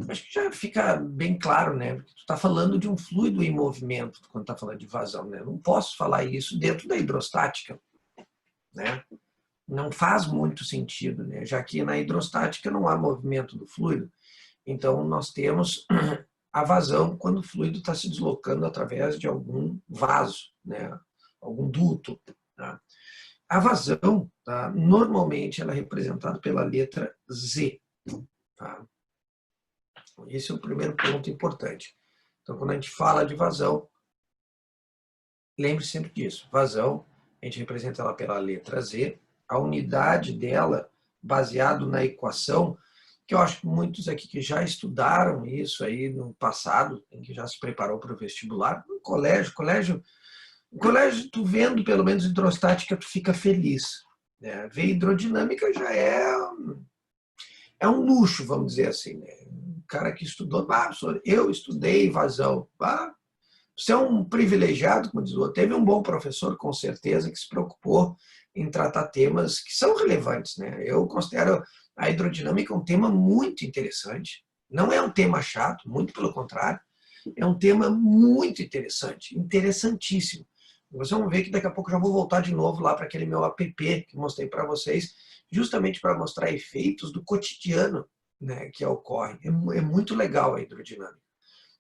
acho que já fica bem claro, né? Porque tu está falando de um fluido em movimento quando está falando de vazão, né? Eu não posso falar isso dentro da hidrostática, né? Não faz muito sentido, né? Já que na hidrostática não há movimento do fluido. Então, nós temos a vazão quando o fluido está se deslocando através de algum vaso, né? Algum duto. Tá? A vazão, tá? Normalmente, ela é representada pela letra Z. Tá? Esse é o primeiro ponto importante. Então, quando a gente fala de vazão, lembre sempre disso. Vazão, a gente representa ela pela letra Z. A unidade dela, baseado na equação, que eu acho que muitos aqui que já estudaram isso aí no passado, que já se preparou para o vestibular, no colégio, tu vendo pelo menos hidrostática, tu fica feliz. Né? Ver hidrodinâmica já é um luxo, vamos dizer assim. Né? Um cara que estudou, eu estudei vazão. Você é um privilegiado, como diz o outro. Teve um bom professor, com certeza, que se preocupou em tratar temas que são relevantes. Né? Eu considero a hidrodinâmica um tema muito interessante. Não é um tema chato, muito pelo contrário. É um tema muito interessante, interessantíssimo. Vocês vão ver que daqui a pouco eu já vou voltar de novo lá para aquele meu app que mostrei para vocês, justamente para mostrar efeitos do cotidiano, né, que ocorrem. É muito legal a hidrodinâmica.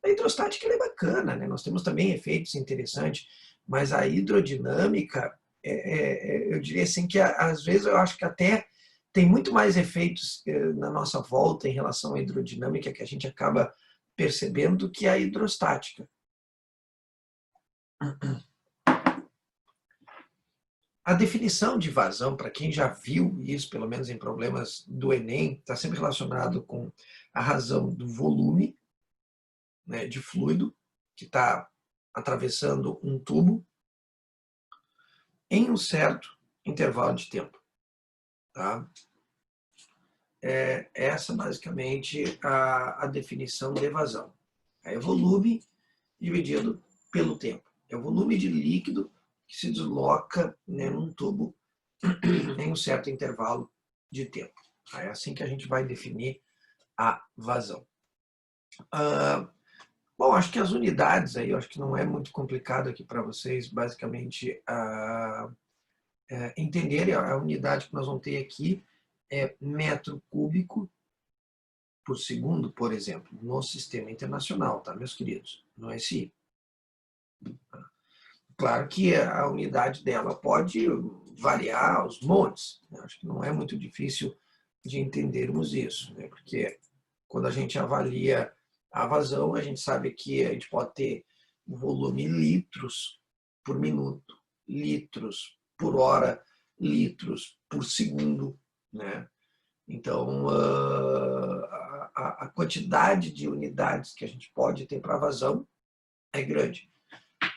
A hidrostática é bacana, né? Nós temos também efeitos interessantes, mas a hidrodinâmica eu diria assim que às vezes eu acho que até tem muito mais efeitos na nossa volta em relação à hidrodinâmica que a gente acaba percebendo do que a hidrostática. A definição de vazão, para quem já viu isso, pelo menos em problemas do Enem, está sempre relacionado com a razão do volume, né, de fluido que está atravessando um tubo em um certo intervalo de tempo. Tá? Essa basicamente a definição de vazão. É volume dividido pelo tempo. É o volume de líquido que se desloca, né, num tubo em um certo intervalo de tempo. É assim que a gente vai definir a vazão. Bom, acho que as unidades aí, acho que não é muito complicado aqui para vocês, basicamente, entenderem. A unidade que nós vamos ter aqui é metro cúbico por segundo, por exemplo, no sistema internacional, tá, meus queridos? No SI. Claro que a unidade dela pode variar aos montes, né? Acho que não é muito difícil de entendermos isso, né? Porque quando a gente avalia a vazão, a gente sabe que a gente pode ter o volume em litros por minuto, litros por hora, litros por segundo, né? Então, a quantidade de unidades que a gente pode ter para vazão é grande.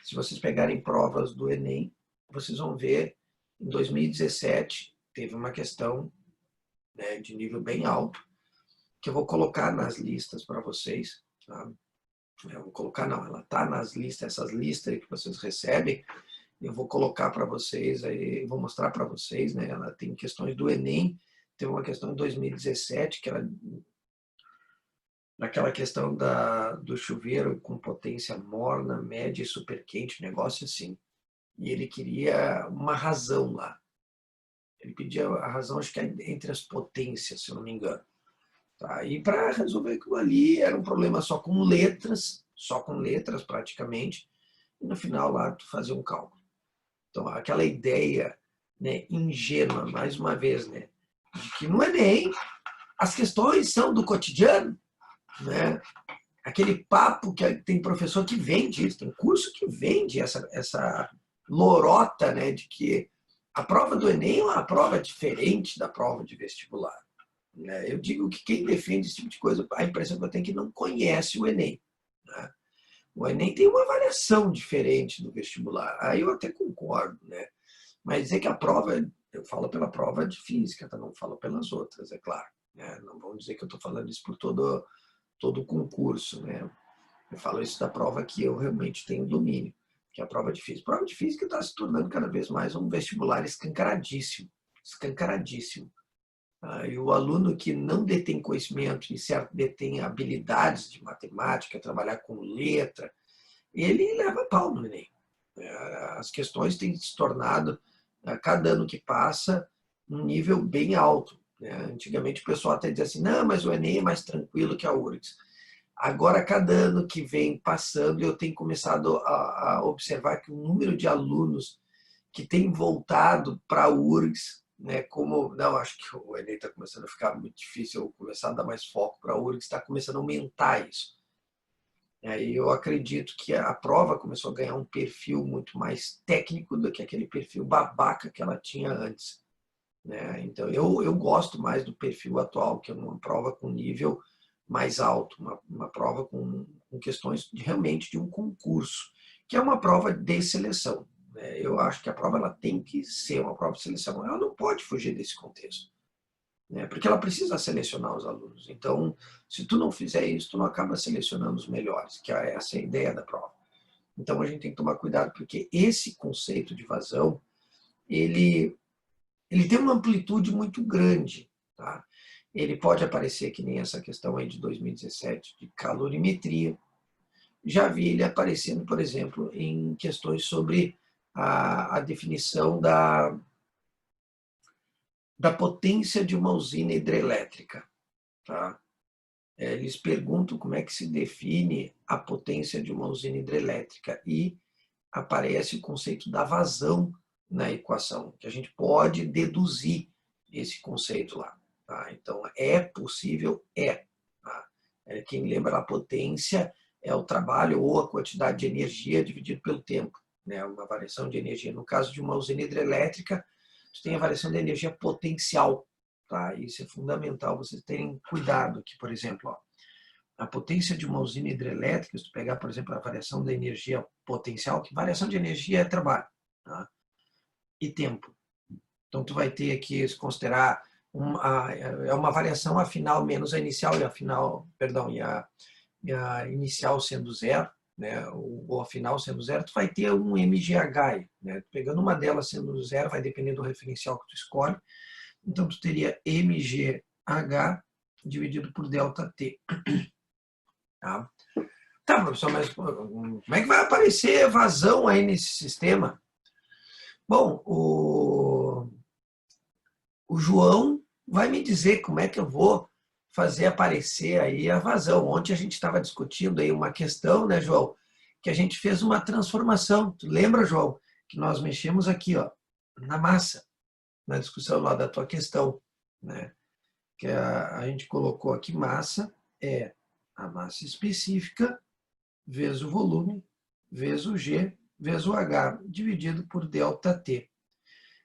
Se vocês pegarem provas do Enem, vocês vão ver, em 2017, teve uma questão, né, de nível bem alto, que eu vou colocar nas listas para vocês. Tá? Eu vou colocar, não, ela está nas listas, essas listas que vocês recebem, eu vou colocar para vocês, aí, vou mostrar para vocês, né? Ela tem questões do Enem, teve uma questão em 2017, que era naquela questão do chuveiro com potência morna, média e super quente, negócio assim. E ele queria uma razão lá. Ele pedia a razão, acho que é entre as potências, se eu não me engano. Tá? E para resolver aquilo ali, era um problema só com letras praticamente, e no final lá tu fazia um cálculo. Então aquela ideia, né, ingênua, mais uma vez, né, de que no Enem as questões são do cotidiano, né? Aquele papo que tem professor que vende isso, tem curso que vende essa lorota, né, de que a prova do Enem é uma prova diferente da prova de vestibular. Eu digo que quem defende esse tipo de coisa, a impressão que eu tenho é que não conhece o Enem. Né? O Enem tem uma avaliação diferente do vestibular. Aí eu até concordo, né? Mas dizer que a prova, eu falo pela prova de física, tá? Não falo pelas outras, é claro. Né? Não vamos dizer que eu estou falando isso por todo o concurso. Né? Eu falo isso da prova que eu realmente tenho domínio, que é a prova de física. A prova de física está se tornando cada vez mais um vestibular escancaradíssimo. Escancaradíssimo. E o aluno que não detém conhecimento e certo detém habilidades de matemática, trabalhar com letra, ele leva pau no Enem. As questões têm se tornado, a cada ano que passa, um nível bem alto. Antigamente o pessoal até dizia assim, não, mas o Enem é mais tranquilo que a URGS. Agora, cada ano que vem passando, eu tenho começado a observar que o número de alunos que tem voltado para a URGS, né, como, não, acho que o Enem está começando a ficar muito difícil, eu começar a dar mais foco para a URGS, está começando a aumentar isso. E eu acredito que a prova começou a ganhar um perfil muito mais técnico do que aquele perfil babaca que ela tinha antes. Né? Então, eu gosto mais do perfil atual, que é uma prova com nível mais alto, uma prova com questões realmente de um concurso, que é uma prova de seleção. Né? Eu acho que a prova ela tem que ser uma prova de seleção, ela não pode fugir desse contexto. Né? Porque ela precisa selecionar os alunos. Então, se tu não fizer isso, tu não acaba selecionando os melhores, que é essa a ideia da prova. Então, a gente tem que tomar cuidado, porque esse conceito de vazão, ele tem uma amplitude muito grande. Tá? Ele pode aparecer que nem essa questão aí de 2017 de calorimetria. Já vi ele aparecendo, por exemplo, em questões sobre a definição da potência de uma usina hidrelétrica. Tá? Eles perguntam como é que se define a potência de uma usina hidrelétrica e aparece o conceito da vazão na equação, que a gente pode deduzir esse conceito lá. Tá? Então, é possível? É. Tá? Quem lembra a potência é o trabalho ou a quantidade de energia dividido pelo tempo. Né? Uma variação de energia. No caso de uma usina hidrelétrica, você tem a variação de energia potencial. Tá? Isso é fundamental vocês terem cuidado aqui, por exemplo. Ó, a potência de uma usina hidrelétrica, se tu pegar, por exemplo, a variação da energia potencial, que variação de energia é trabalho, tá? E tempo. Então, tu vai ter que considerar uma variação a final menos a inicial e a final, perdão, e a inicial sendo zero, né, ou a final sendo zero, tu vai ter um MGH, né? Pegando uma delas sendo zero, vai depender do referencial que tu escolhe. Então, tu teria MGH dividido por ΔT. Tá? Tá, professor, mas como é que vai aparecer vazão aí nesse sistema? Bom, o João vai me dizer como é que eu vou fazer aparecer aí a vazão. Ontem a gente estava discutindo aí uma questão, né, João, que a gente fez uma transformação. Tu lembra, João, que nós mexemos aqui, ó, na massa, na discussão lá da tua questão, né? Que a gente colocou aqui massa é a massa específica vezes o volume, vezes o G, vezes o H, dividido por ΔT.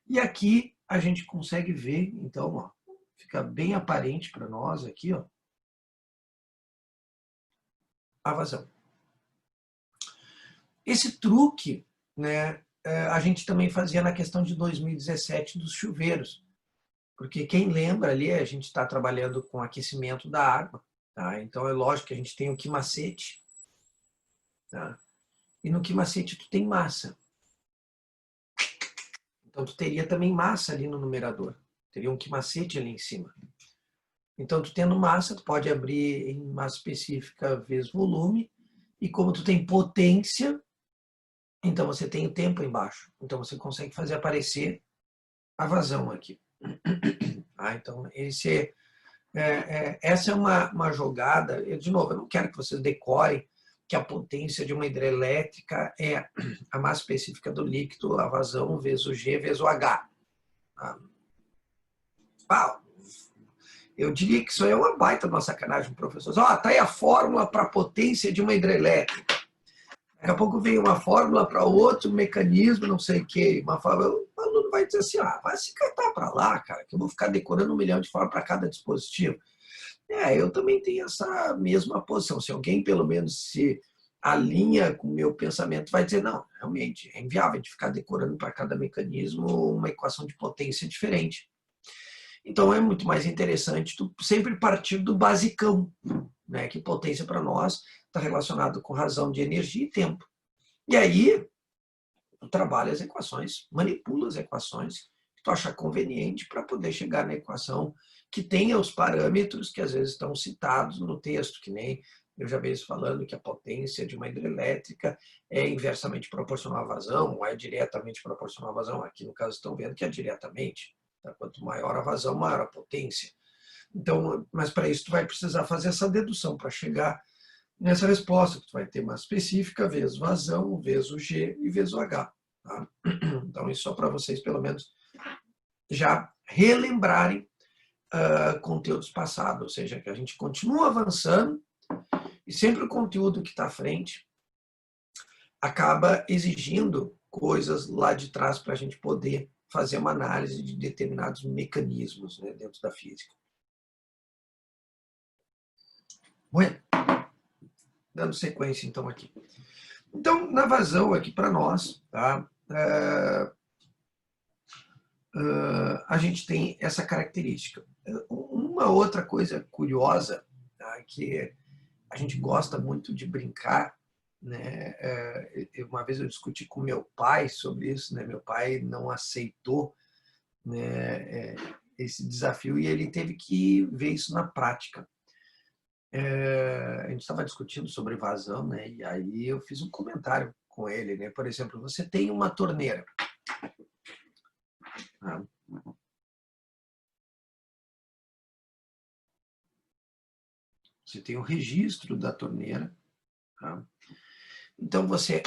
E aqui a gente consegue ver, então, ó, fica bem aparente para nós aqui, ó, a vazão. Esse truque, né, a gente também fazia na questão de 2017 dos chuveiros, porque quem lembra ali, a gente está trabalhando com aquecimento da água, tá? Então é lógico que a gente tem o quimacete, tá? E no quimacete tu tem massa. Então tu teria também massa ali no numerador, teria um quimacete ali em cima. Então, tu tendo massa, tu pode abrir em massa específica vezes volume, e como tu tem potência, então você tem o tempo embaixo. Então, você consegue fazer aparecer a vazão aqui. Então, essa é uma jogada. De novo, eu não quero que vocês decorem que a potência de uma hidrelétrica é a massa específica do líquido, a vazão vezes o G vezes o H. Eu diria que isso aí é uma baita de uma sacanagem, professor. Tá aí a fórmula para a potência de uma hidrelétrica. Daqui a pouco vem uma fórmula para outro mecanismo, não sei o quê. O aluno vai dizer assim, vai se catar para lá, cara, que eu vou ficar decorando 1 milhão de fórmulas para cada dispositivo. Eu também tenho essa mesma posição. Se alguém, pelo menos, se alinha com o meu pensamento, vai dizer, não, realmente, é inviável de ficar decorando para cada mecanismo uma equação de potência diferente. Então, é muito mais interessante tu sempre partir do basicão, né? Que potência para nós está relacionado com razão de energia e tempo. E aí, tu trabalha as equações, manipula as equações que tu achar conveniente para poder chegar na equação que tenha os parâmetros que às vezes estão citados no texto, que nem eu já vejo falando que a potência de uma hidrelétrica é inversamente proporcional à vazão, ou é diretamente proporcional à vazão. Aqui, no caso, estão vendo que é diretamente. Quanto maior a vazão, maior a potência. Então, mas para isso tu vai precisar fazer essa dedução para chegar nessa resposta, que tu vai ter uma específica vezes vazão, vezes o G e vezes o H. Tá? Então, isso só para vocês, pelo menos, já relembrarem conteúdos passados, ou seja, que a gente continua avançando e sempre o conteúdo que está à frente acaba exigindo coisas lá de trás para a gente poder fazer uma análise de determinados mecanismos, né, dentro da física. Bueno, dando sequência então aqui. Então, na vazão aqui para nós, tá, a gente tem essa característica. Uma outra coisa curiosa, tá, que a gente gosta muito de brincar, né? Uma vez eu discuti com meu pai sobre isso, né? Meu pai não aceitou, né, esse desafio e ele teve que ver isso na prática. A gente estava discutindo sobre vazão, né? E aí eu fiz um comentário com ele, né? Por exemplo, você tem uma torneira. Tá? Você tem o registro da torneira. Tá? Então você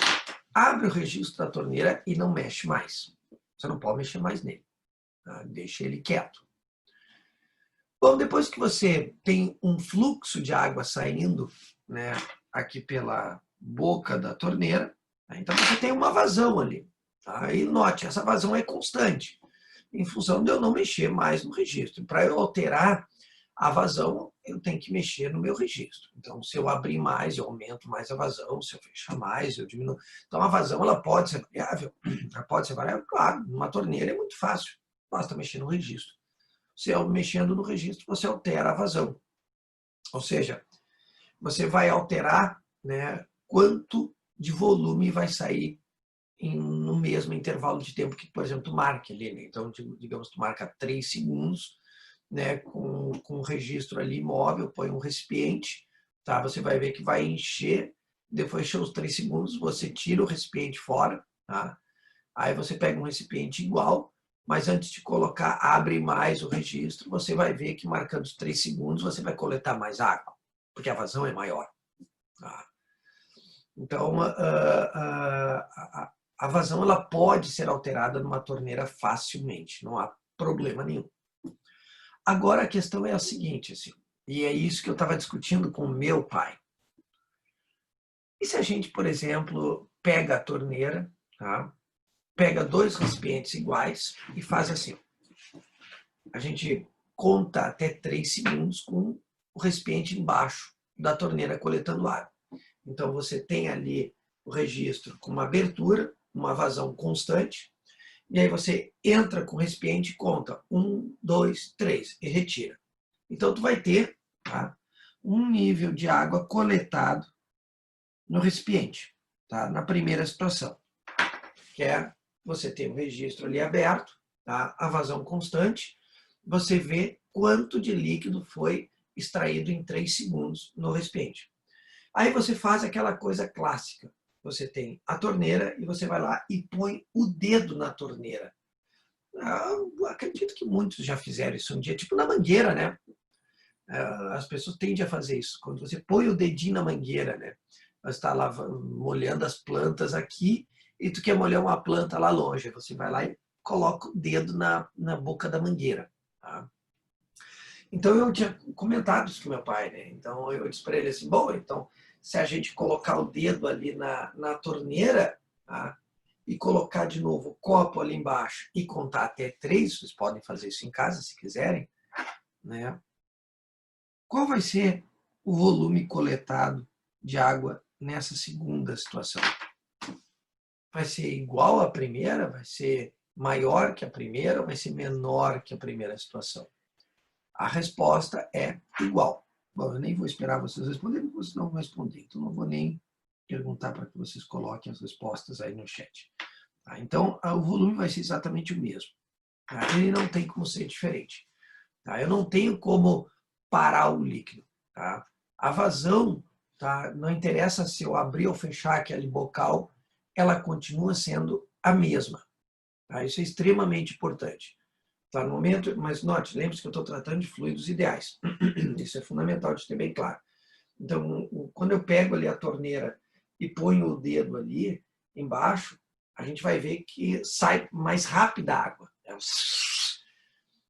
abre o registro da torneira e não mexe mais. Você não pode mexer mais nele. Tá? Deixa ele quieto. Bom, depois que você tem um fluxo de água saindo, né, aqui pela boca da torneira, então você tem uma vazão ali. Tá? E note, essa vazão é constante, em função de eu não mexer mais no registro. Para eu alterar a vazão, eu tenho que mexer no meu registro. Então, se eu abrir mais, eu aumento mais a vazão. Se eu fechar mais, eu diminuo. Então, a vazão ela pode ser variável. Ela pode ser variável, claro. Numa torneira é muito fácil. Basta mexer no registro. Se eu mexendo no registro, você altera a vazão. Ou seja, você vai alterar, né, quanto de volume vai sair no mesmo intervalo de tempo que, por exemplo, tu marque ali. Né? Então, digamos, tu marca 3 segundos, né, com o registro ali móvel, põe um recipiente, tá? Você vai ver que vai encher, depois de os 3 segundos, você tira o recipiente fora, tá? Aí você pega um recipiente igual, mas antes de colocar, abre mais o registro, você vai ver que marcando os 3 segundos, você vai coletar mais água, porque a vazão é maior. Tá? Então, a vazão ela pode ser alterada numa torneira facilmente, não há problema nenhum. Agora a questão é a seguinte, assim, e é isso que eu estava discutindo com o meu pai. E se a gente, por exemplo, pega a torneira, tá? Pega 2 recipientes iguais e faz assim. A gente conta até 3 segundos com o recipiente embaixo da torneira coletando água. Então você tem ali o registro com uma abertura, uma vazão constante, e aí você entra com o recipiente e conta 1, 2, 3 e retira. Então tu vai ter, tá, um nível de água coletado no recipiente, tá, na primeira situação, que é você tem o registro ali aberto, tá, a vazão constante, você vê quanto de líquido foi extraído em 3 segundos no recipiente. Aí você faz aquela coisa clássica. Você tem a torneira e você vai lá e põe o dedo na torneira. Eu acredito que muitos já fizeram isso um dia, tipo na mangueira, né? As pessoas tendem a fazer isso. Quando você põe o dedinho na mangueira, né? Você está lá molhando as plantas aqui e tu quer molhar uma planta lá longe. Você vai lá e coloca o dedo na boca da mangueira. Tá? Então eu tinha comentado isso com meu pai, né? Então eu disse para ele assim, bom, então se a gente colocar o dedo ali na torneira, tá? E colocar de novo o copo ali embaixo e contar até 3, vocês podem fazer isso em casa se quiserem, né? Qual vai ser o volume coletado de água nessa segunda situação? Vai ser igual à primeira? Vai ser maior que a primeira ou vai ser menor que a primeira situação? A resposta é igual. Bom, eu nem vou esperar vocês responderem, porque vocês não vão responder. Então, não vou nem perguntar para que vocês coloquem as respostas aí no chat. Tá? Então, o volume vai ser exatamente o mesmo. Tá? Ele não tem como ser diferente. Tá? Eu não tenho como parar o líquido. Tá? A vazão, tá? Não interessa se eu abrir ou fechar aquele bocal, ela continua sendo a mesma. Tá? Isso é extremamente importante. Tá, no momento, mas note, lembre-se que eu estou tratando de fluidos ideais. Isso é fundamental de ter bem claro. Então, quando eu pego ali a torneira e ponho o dedo ali embaixo, a gente vai ver que sai mais rápida a água.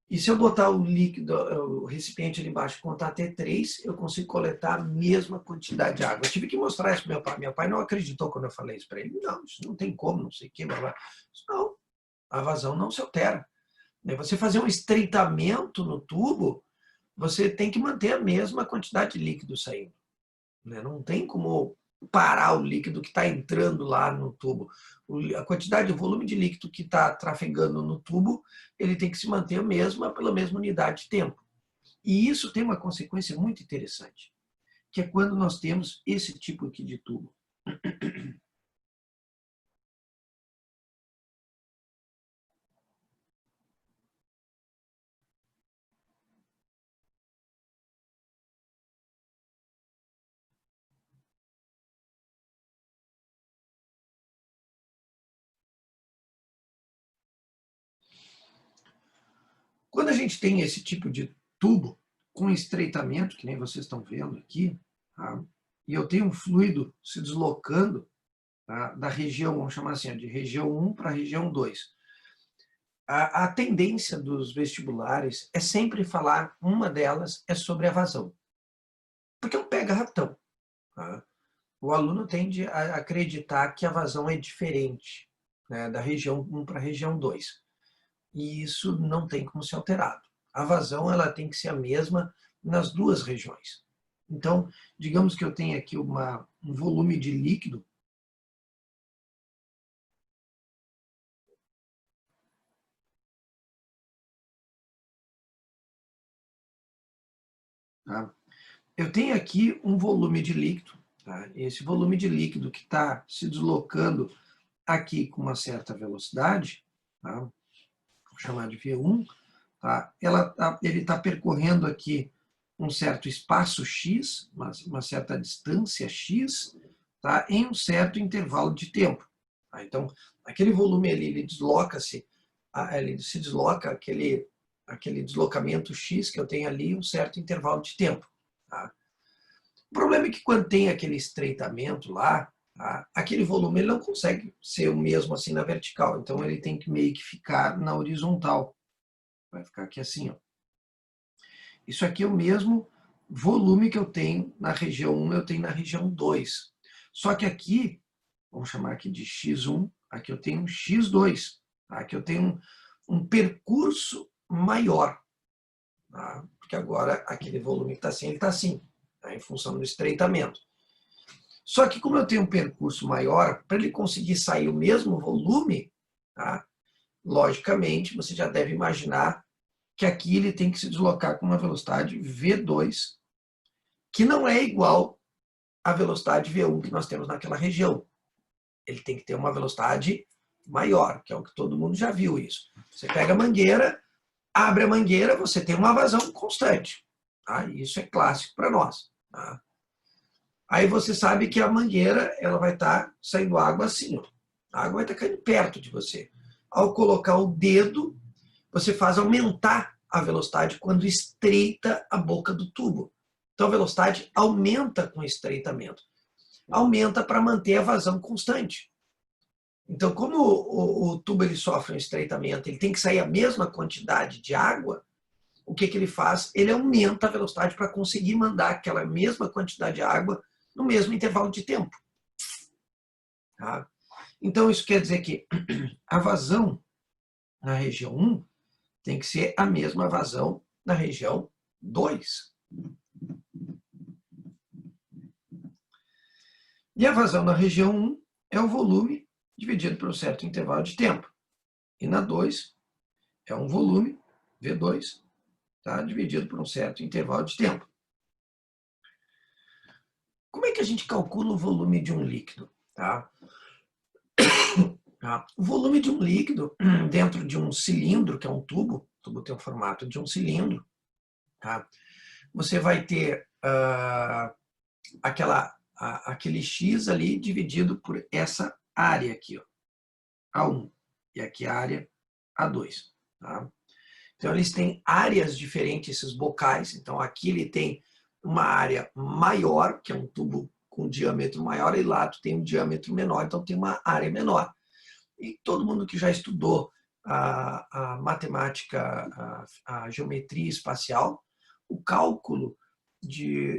E se eu botar o líquido, o recipiente ali embaixo e contar até 3, eu consigo coletar a mesma quantidade de água. Eu tive que mostrar isso para meu pai. Meu pai não acreditou quando eu falei isso para ele. Não, isso não tem como, não sei o que. Blá, blá. Não, a vazão não se altera. Você fazer um estreitamento no tubo, você tem que manter a mesma quantidade de líquido saindo. Não tem como parar o líquido que está entrando lá no tubo. A quantidade, o volume de líquido que está trafegando no tubo, ele tem que se manter a mesma pela mesma unidade de tempo. E isso tem uma consequência muito interessante, que é quando nós temos esse tipo aqui de tubo. Quando a gente tem esse tipo de tubo com estreitamento, que nem vocês estão vendo aqui, tá? E eu tenho um fluido se deslocando, tá? Da região, vamos chamar assim, de região 1 para a região 2. a tendência dos vestibulares é sempre falar, uma delas é sobre a vazão. Porque é um pega-ratão. Tá? O aluno tende a acreditar que a vazão é diferente, né, da região 1 para a região 2. E isso não tem como ser alterado. A vazão ela tem que ser a mesma nas duas regiões. Então, digamos que eu tenho aqui um volume de líquido. Tá? Eu tenho aqui um volume de líquido. Tá? Esse volume de líquido que está se deslocando aqui com uma certa velocidade, tá? Vou chamar de V1, tá? Ele está percorrendo aqui um certo espaço x, uma certa distância x, tá? Em um certo intervalo de tempo. Tá? Então, aquele volume ali, ele se desloca aquele deslocamento x que eu tenho ali, um certo intervalo de tempo. Tá? O problema é que quando tem aquele estreitamento lá, tá? Aquele volume ele não consegue ser o mesmo assim na vertical, então ele tem que meio que ficar na horizontal. Vai ficar aqui assim, ó. Isso aqui é o mesmo volume que eu tenho na região 1, eu tenho na região 2. Só que aqui, vamos chamar aqui de x1, aqui eu tenho um x2. Tá? Aqui eu tenho um percurso maior. Tá? Porque agora aquele volume que está assim, ele está assim, tá? Em função do estreitamento. Só que como eu tenho um percurso maior, para ele conseguir sair o mesmo volume, tá? Logicamente, você já deve imaginar que aqui ele tem que se deslocar com uma velocidade V2, que não é igual à velocidade V1 que nós temos naquela região. Ele tem que ter uma velocidade maior, que é o que todo mundo já viu isso. Você pega a mangueira, abre a mangueira, você tem uma vazão constante. Tá? Isso é clássico para nós. Tá? Aí você sabe que a mangueira ela vai estar saindo água assim. Ó. A água vai estar caindo perto de você. Ao colocar o dedo, você faz aumentar a velocidade quando estreita a boca do tubo. Então a velocidade aumenta com o estreitamento. Aumenta para manter a vazão constante. Então, como o tubo ele sofre um estreitamento, ele tem que sair a mesma quantidade de água, o que ele faz? Ele aumenta a velocidade para conseguir mandar aquela mesma quantidade de água no mesmo intervalo de tempo. Tá? Então, isso quer dizer que a vazão na região 1 tem que ser a mesma vazão na região 2. E a vazão na região 1 é o volume dividido por um certo intervalo de tempo. E na 2 é um volume, V2, tá, dividido por um certo intervalo de tempo. Como é que a gente calcula o volume de um líquido? Tá? O volume de um líquido dentro de um cilindro, que é um tubo, o tubo tem o formato de um cilindro, tá? Você vai ter aquele X ali dividido por essa área aqui, ó, A1, e aqui a área A2. Tá? Então, eles têm áreas diferentes, esses bocais. Então, aqui ele tem uma área maior, que é um tubo com diâmetro maior, e lá tu tem um diâmetro menor, então tem uma área menor. E todo mundo que já estudou a matemática, a geometria espacial, o cálculo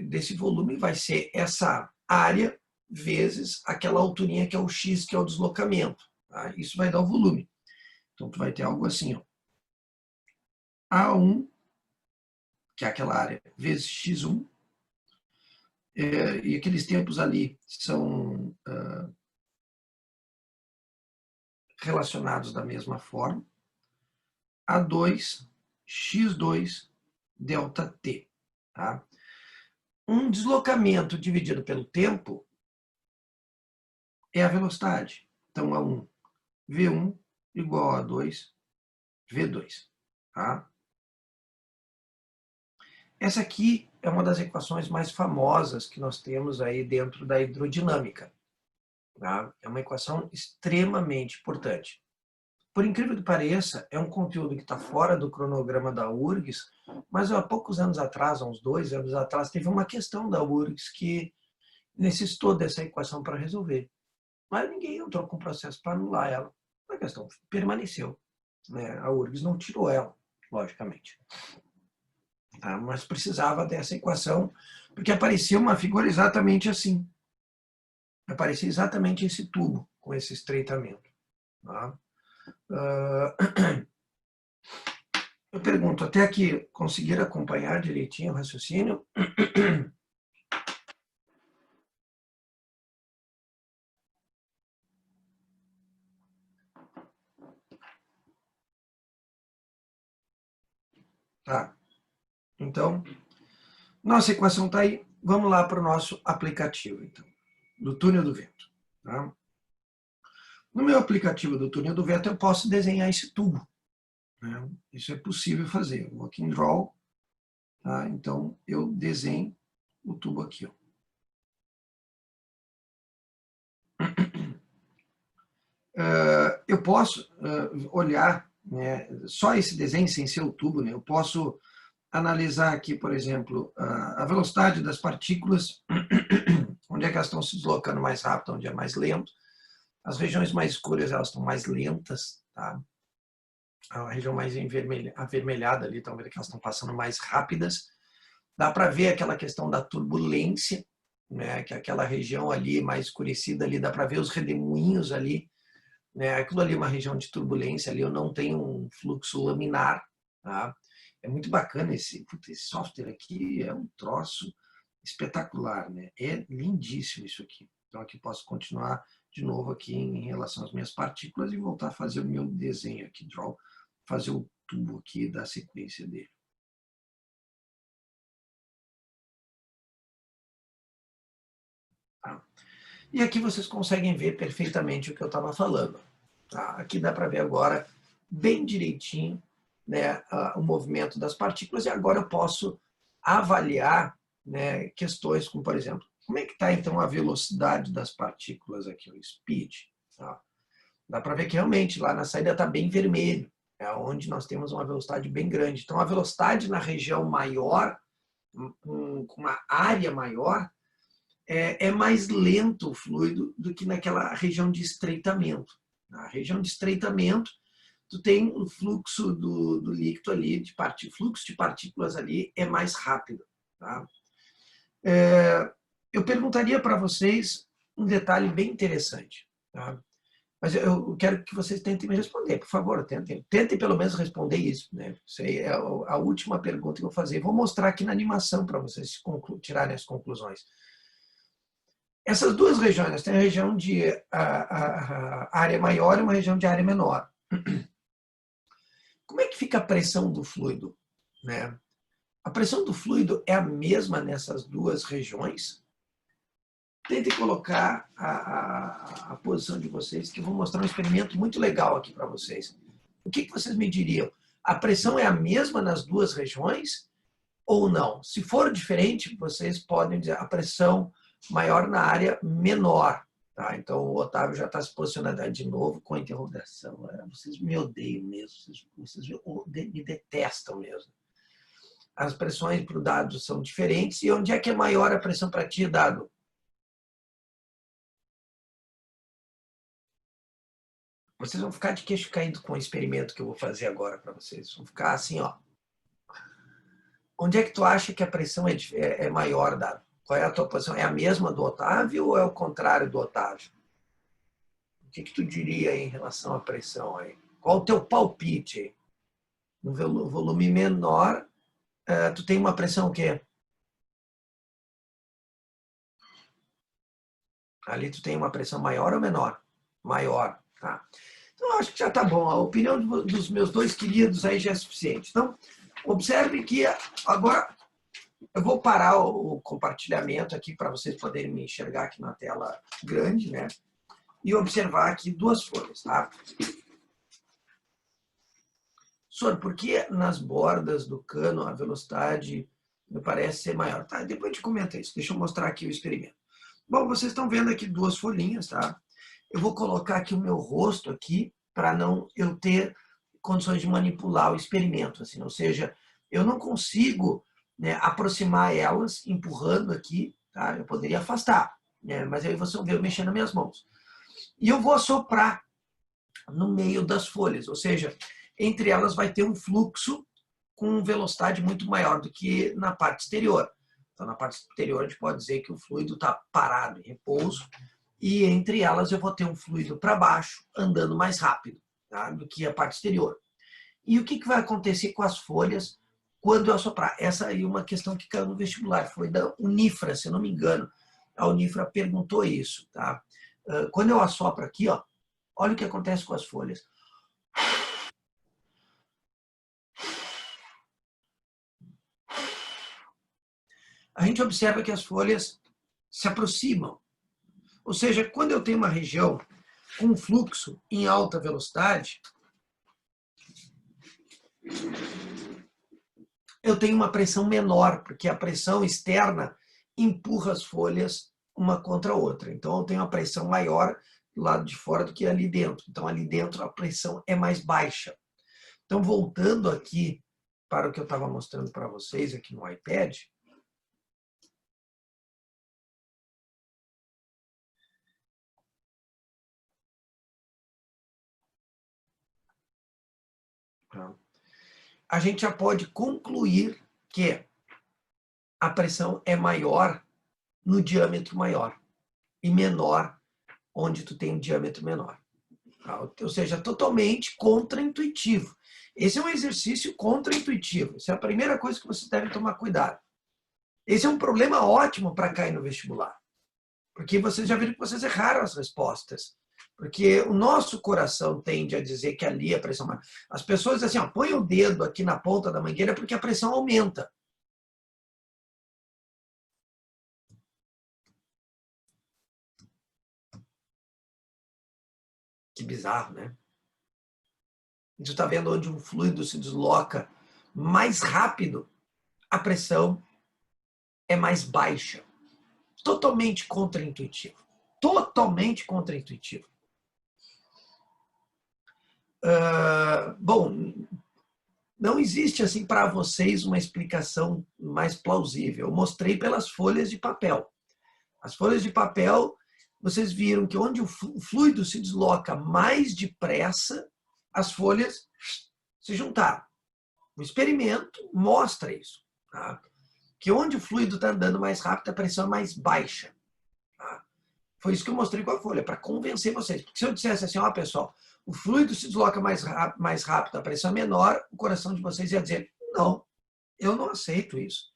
desse volume vai ser essa área vezes aquela alturinha que é o x, que é o deslocamento. Tá? Isso vai dar o volume. Então, tu vai ter algo assim, ó. A1, que é aquela área, vezes x1, e aqueles tempos ali são relacionados da mesma forma, A2, x2, delta t. Tá? Um deslocamento dividido pelo tempo é a velocidade. Então, A1, V1 igual a 2, V2. Tá? Essa aqui é uma das equações mais famosas que nós temos aí dentro da hidrodinâmica. Tá? É uma equação extremamente importante. Por incrível que pareça, é um conteúdo que está fora do cronograma da URGS, mas há poucos anos atrás, há uns 2 anos atrás, teve uma questão da URGS que necessitou dessa equação para resolver. Mas ninguém entrou com processo para anular ela. A questão permaneceu. né? A URGS não tirou ela, logicamente. Tá? Mas precisava dessa equação, porque aparecia uma figura exatamente assim. Aparecia exatamente esse tubo, com esse estreitamento. Tá? Eu pergunto, até aqui, conseguiram acompanhar direitinho o raciocínio? Tá. Então, nossa equação está aí. Vamos lá para o nosso aplicativo, então, do túnel do vento. Tá? No meu aplicativo do túnel do vento, eu posso desenhar esse tubo. Né? Isso é possível fazer. Eu vou aqui em Draw. Tá? Então, eu desenho o tubo aqui. Ó. Eu posso olhar, né, só esse desenho sem ser o tubo, né, eu posso analisar aqui, por exemplo, a velocidade das partículas, onde é que elas estão se deslocando mais rápido, onde é mais lento. As regiões mais escuras, elas estão mais lentas, tá? A região mais avermelhada ali, estão vendo que elas estão passando mais rápidas. Dá para ver aquela questão da turbulência, né? Que é aquela região ali mais escurecida ali, dá para ver os redemoinhos ali, né? Aquilo ali é uma região de turbulência, ali eu não tenho um fluxo laminar, tá? É muito bacana esse software aqui, é um troço espetacular, né? É lindíssimo isso aqui. Então aqui posso continuar de novo aqui em relação às minhas partículas e voltar a fazer o meu desenho aqui, Draw, fazer o tubo aqui da sequência dele. Tá? E aqui vocês conseguem ver perfeitamente o que eu estava falando. Tá? Aqui dá para ver agora bem direitinho, né, o movimento das partículas, e agora eu posso avaliar, né, questões como, por exemplo, como é que está então a velocidade das partículas aqui, o speed. Tá? Dá para ver que realmente lá na saída está bem vermelho, é onde nós temos uma velocidade bem grande. Então a velocidade na região maior, com uma área maior, é mais lento o fluido do que naquela região de estreitamento. Na região de estreitamento, tu tem o fluxo do líquido ali, fluxo de partículas ali é mais rápido. Tá? Eu perguntaria para vocês um detalhe bem interessante. Tá? Mas eu quero que vocês tentem me responder, por favor, tentem pelo menos responder isso. Né? Isso aí é a última pergunta que eu vou fazer. Vou mostrar aqui na animação para vocês tirarem as conclusões. Essas duas regiões, tem a região de área maior e uma região de área menor. Como é que fica a pressão do fluido? Né? A pressão do fluido é a mesma nessas duas regiões? Tente colocar a posição de vocês, que eu vou mostrar um experimento muito legal aqui para vocês. O que vocês me diriam? A pressão é a mesma nas duas regiões ou não? Se for diferente, vocês podem dizer a pressão maior na área menor. Tá? Então, o Otávio já está se posicionando de novo com a interrogação. Vocês me odeiam mesmo, vocês me detestam mesmo. As pressões para o dado são diferentes. E onde é que é maior a pressão para ti, dado? Vocês vão ficar de queixo caído com o experimento que eu vou fazer agora para vocês. Vão ficar assim, ó. Onde é que tu acha que a pressão é maior, dado? Qual é a tua posição? É a mesma do Otávio ou é o contrário do Otávio? O que tu diria aí em relação à pressão aí? Qual o teu palpite? No volume menor, tu tem uma pressão o quê? Ali tu tem uma pressão maior ou menor? Maior, tá? Então, eu acho que já está bom. A opinião dos meus dois queridos aí já é suficiente. Então, observe que agora eu vou parar o compartilhamento aqui para vocês poderem me enxergar aqui na tela grande, né? E observar aqui duas folhas, tá? Sor, por que nas bordas do cano a velocidade me parece ser maior? Tá, depois a gente comenta isso. Deixa eu mostrar aqui o experimento. Bom, vocês estão vendo aqui duas folhinhas, tá? Eu vou colocar aqui o meu rosto aqui para não eu ter condições de manipular o experimento, assim, ou seja, eu não consigo, né, aproximar elas empurrando aqui, tá? Eu poderia afastar, né, mas aí você vê eu mexendo nas minhas mãos. E eu vou assoprar no meio das folhas, ou seja, entre elas vai ter um fluxo com velocidade muito maior do que na parte exterior. Então, na parte exterior, a gente pode dizer que o fluido está parado, em repouso, e entre elas eu vou ter um fluido para baixo, andando mais rápido, tá, do que a parte exterior. E o que vai acontecer com as folhas quando eu assoprar? Essa aí é uma questão que caiu no vestibular, foi da Unifra, se eu não me engano. A Unifra perguntou isso. Tá? Quando eu assopro aqui, ó, olha o que acontece com as folhas. A gente observa que as folhas se aproximam. Ou seja, quando eu tenho uma região com fluxo em alta velocidade, eu tenho uma pressão menor, porque a pressão externa empurra as folhas uma contra a outra. Então, eu tenho uma pressão maior do lado de fora do que ali dentro. Então, ali dentro a pressão é mais baixa. Então, voltando aqui para o que eu estava mostrando para vocês aqui no iPad, a gente já pode concluir que a pressão é maior no diâmetro maior e menor onde tu tem um diâmetro menor. Ou seja, totalmente contraintuitivo. Esse é um exercício contraintuitivo. Essa é a primeira coisa que você deve tomar cuidado. Esse é um problema ótimo para cair no vestibular. Porque vocês já viram que vocês erraram as respostas. Porque o nosso coração tende a dizer que ali a pressão... As pessoas dizem assim, ó, põe o dedo aqui na ponta da mangueira porque a pressão aumenta. Que bizarro, né? Tu está vendo onde um fluido se desloca mais rápido, a pressão é mais baixa. Totalmente contraintuitivo. Totalmente contraintuitivo. Bom, não existe assim para vocês uma explicação mais plausível. Eu mostrei pelas folhas de papel. As folhas de papel, vocês viram que onde o fluido se desloca mais depressa, as folhas se juntaram. O experimento mostra isso. Tá? Que onde o fluido está andando mais rápido, a pressão é mais baixa. Tá? Foi isso que eu mostrei com a folha, para convencer vocês. Porque se eu dissesse assim, ó, pessoal, o fluido se desloca mais rápido, a pressão é menor, o coração de vocês ia dizer, não, eu não aceito isso.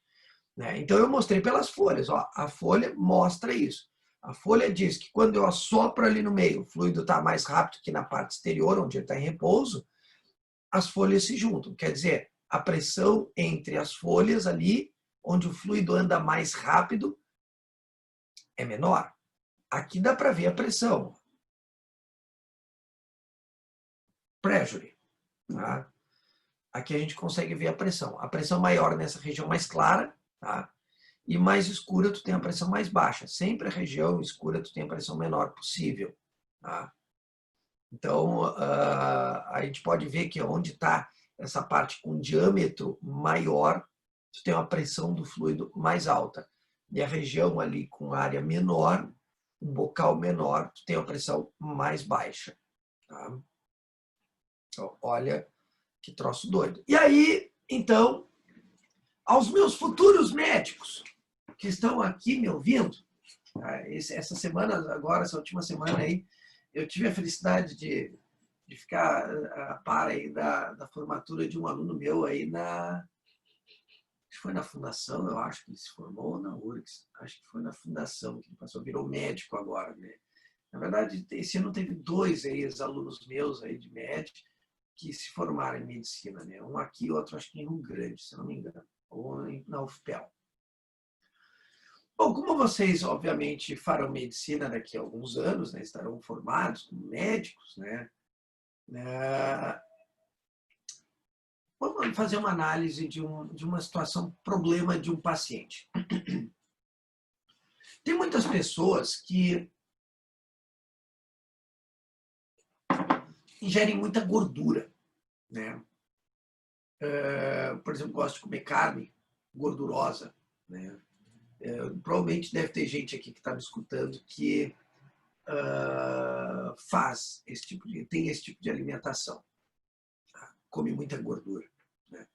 Né? Então eu mostrei pelas folhas, ó, a folha mostra isso. A folha diz que quando eu assopro ali no meio, o fluido está mais rápido que na parte exterior, onde ele está em repouso, as folhas se juntam. Quer dizer, a pressão entre as folhas ali, onde o fluido anda mais rápido, é menor. Aqui dá para ver a pressão. Pressure. Tá? Aqui a gente consegue ver a pressão. A pressão maior nessa região mais clara, tá? E mais escura tu tem a pressão mais baixa. Sempre a região escura tu tem a pressão menor possível. Tá? Então, a gente pode ver que onde está essa parte com diâmetro maior, tu tem uma pressão do fluido mais alta. E a região ali com área menor, um bocal menor, tu tem uma pressão mais baixa. Tá? Então, olha que troço doido. E aí, então, aos meus futuros médicos que estão aqui me ouvindo, essa semana, agora, essa última semana aí, eu tive a felicidade de ficar a par aí da formatura de um aluno meu aí acho que foi na fundação, eu acho que ele se formou, ou na URGS, acho que foi na fundação que ele passou, virou médico agora, né? Na verdade, esse ano teve 2 ex-alunos meus aí de médico que se formaram em medicina, né? Um aqui, outro acho que em Rio Grande, se não me engano, ou na UFPEL. Bom, como vocês, obviamente, farão medicina daqui a alguns anos, né? Estarão formados como médicos, né? Vamos fazer uma análise de uma situação, problema de um paciente. Tem muitas pessoas que ingerem muita gordura, né? Por exemplo, gosto de comer carne gordurosa, né? Provavelmente deve ter gente aqui que está me escutando que tem esse tipo de alimentação. come muita gordura, né?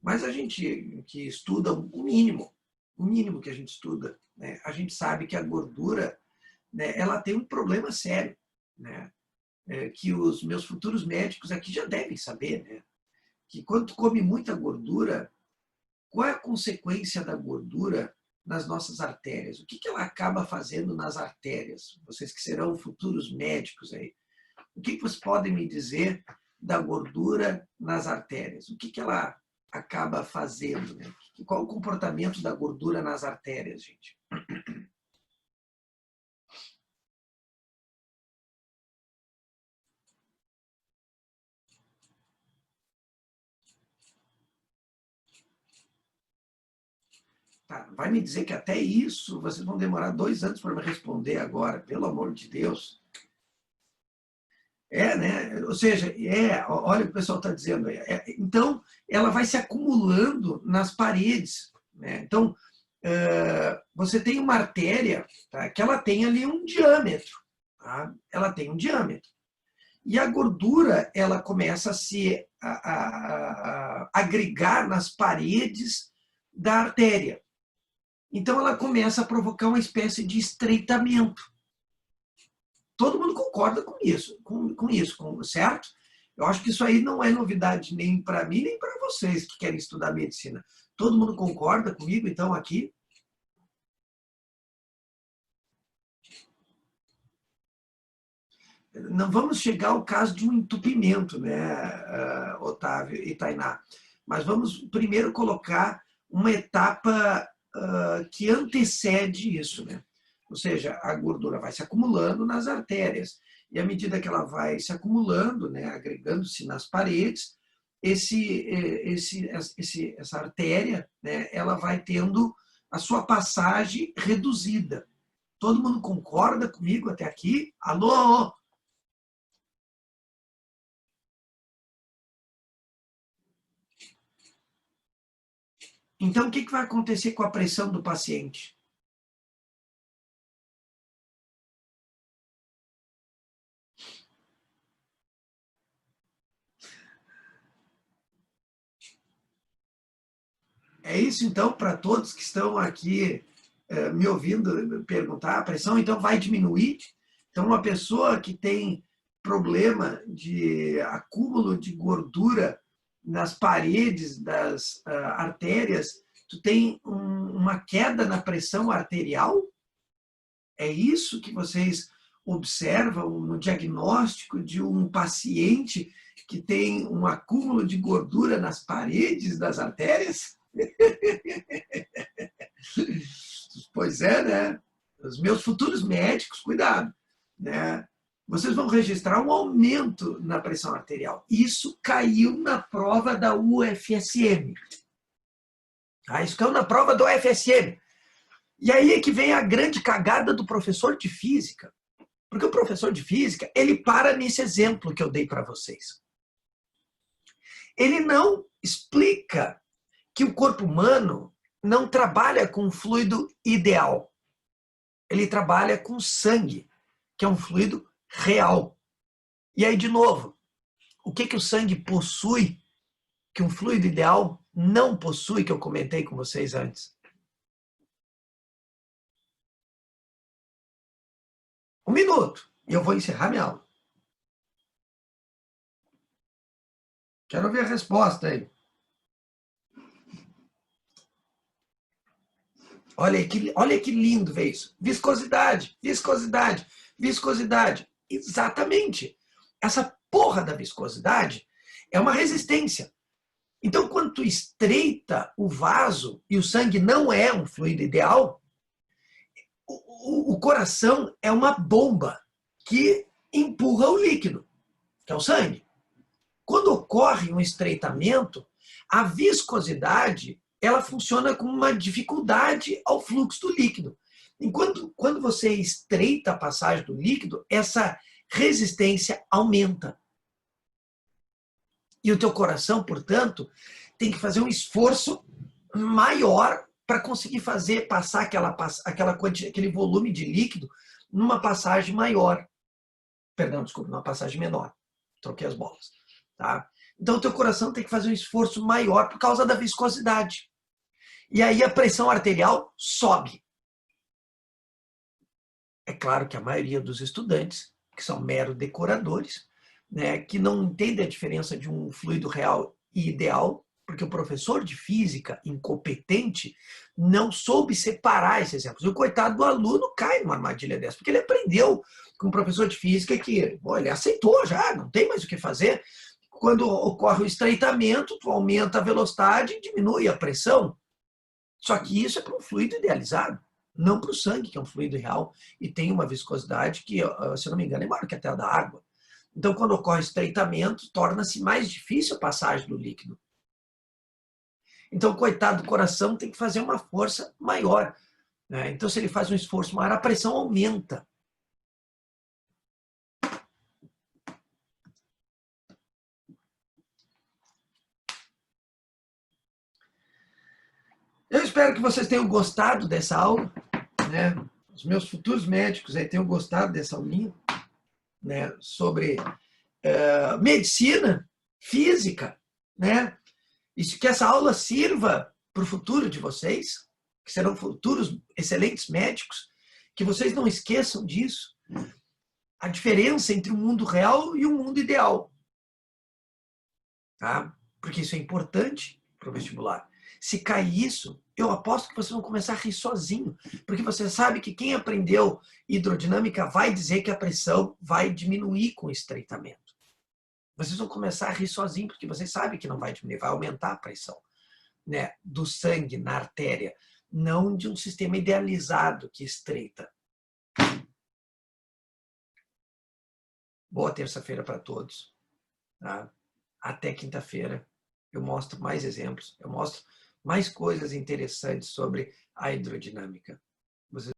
Mas a gente que estuda o mínimo que a gente estuda, né, a gente sabe que a gordura, né, ela tem um problema sério, né, que os meus futuros médicos aqui já devem saber, né, que quando tu come muita gordura, qual é a consequência da gordura nas nossas artérias? O que ela acaba fazendo nas artérias? Vocês que serão futuros médicos aí, o que vocês podem me dizer da gordura nas artérias? O que ela acaba fazendo, né? Qual o comportamento da gordura nas artérias, gente? Tá, vai me dizer que até isso vocês vão demorar 2 anos para me responder agora, pelo amor de Deus. Né? Ou seja, olha o que o pessoal está dizendo. Então, ela vai se acumulando nas paredes, né? Então, você tem uma artéria, tá, que ela tem ali um diâmetro. Tá? Ela tem um diâmetro. E a gordura ela começa a se agregar nas paredes da artéria. Então, ela começa a provocar uma espécie de estreitamento. Todo mundo concorda com isso, certo? Eu acho que isso aí não é novidade nem para mim, nem para vocês que querem estudar medicina. Todo mundo concorda comigo, então, aqui? Não vamos chegar ao caso de um entupimento, né, Otávio e Tainá, mas vamos primeiro colocar uma etapa que antecede isso, né? Ou seja, a gordura vai se acumulando nas artérias. E à medida que ela vai se acumulando, né, agregando-se nas paredes, essa artéria, né, ela vai tendo a sua passagem reduzida. Todo mundo concorda comigo até aqui? Alô? Então, o que vai acontecer com a pressão do paciente? É isso, então, para todos que estão aqui me ouvindo perguntar, a pressão, então, vai diminuir? Então, uma pessoa que tem problema de acúmulo de gordura nas paredes das artérias, tu tem uma queda na pressão arterial? É isso que vocês observam no diagnóstico de um paciente que tem um acúmulo de gordura nas paredes das artérias? Pois é, né? Os meus futuros médicos, cuidado, né? Vocês vão registrar um aumento na pressão arterial. Isso caiu na prova da UFSM. Isso caiu na prova da UFSM. E aí é que vem a grande cagada do professor de física. Porque o professor de física, ele para nesse exemplo que eu dei para vocês. Ele não explica que o corpo humano não trabalha com fluido ideal. Ele trabalha com sangue, que é um fluido real. E aí, de novo, o que o sangue possui que um fluido ideal não possui, que eu comentei com vocês antes? 1 minuto, e eu vou encerrar minha aula. Quero ver a resposta aí. Olha que lindo ver isso. Viscosidade, viscosidade, viscosidade. Exatamente. Essa porra da viscosidade é uma resistência. Então, quando tu estreita o vaso e o sangue não é um fluido ideal, o coração é uma bomba que empurra o líquido, que é o sangue. Quando ocorre um estreitamento, a viscosidade ela funciona como uma dificuldade ao fluxo do líquido. Enquanto quando você estreita a passagem do líquido, essa resistência aumenta. E o teu coração, portanto, tem que fazer um esforço maior para conseguir fazer passar aquele volume de líquido numa passagem maior. Perdão, desculpa, numa passagem menor. Troquei as bolas. Tá? Então, o teu coração tem que fazer um esforço maior por causa da viscosidade. E aí a pressão arterial sobe. É claro que a maioria dos estudantes, que são mero decoradores, né, que não entendem a diferença de um fluido real e ideal, porque o professor de física incompetente não soube separar esses exemplos. E o coitado do aluno cai numa armadilha dessa, porque ele aprendeu com um professor de física que ele aceitou já, não tem mais o que fazer. Quando ocorre o estreitamento, tu aumenta a velocidade e diminui a pressão. Só que isso é para um fluido idealizado, não para o sangue, que é um fluido real e tem uma viscosidade que, se eu não me engano, é maior que até a da água. Então, quando ocorre estreitamento, torna-se mais difícil a passagem do líquido. Então, coitado do coração tem que fazer uma força maior, né? Então, se ele faz um esforço maior, a pressão aumenta. Eu espero que vocês tenham gostado dessa aula, né? Os meus futuros médicos aí tenham gostado dessa aulinha, né? Sobre medicina, física, né? E que essa aula sirva para o futuro de vocês, que serão futuros excelentes médicos, que vocês não esqueçam disso, a diferença entre o mundo real e o mundo ideal. Tá? Porque isso é importante para o vestibular. Se cair isso, eu aposto que vocês vão começar a rir sozinho, porque você sabe que quem aprendeu hidrodinâmica vai dizer que a pressão vai diminuir com o estreitamento. Vocês vão começar a rir sozinho, porque vocês sabem que não vai diminuir, vai aumentar a pressão, né, do sangue na artéria, não de um sistema idealizado que estreita. Boa terça-feira para todos. Tá? Até quinta-feira eu mostro mais exemplos, eu mostro mais coisas interessantes sobre a hidrodinâmica. Vocês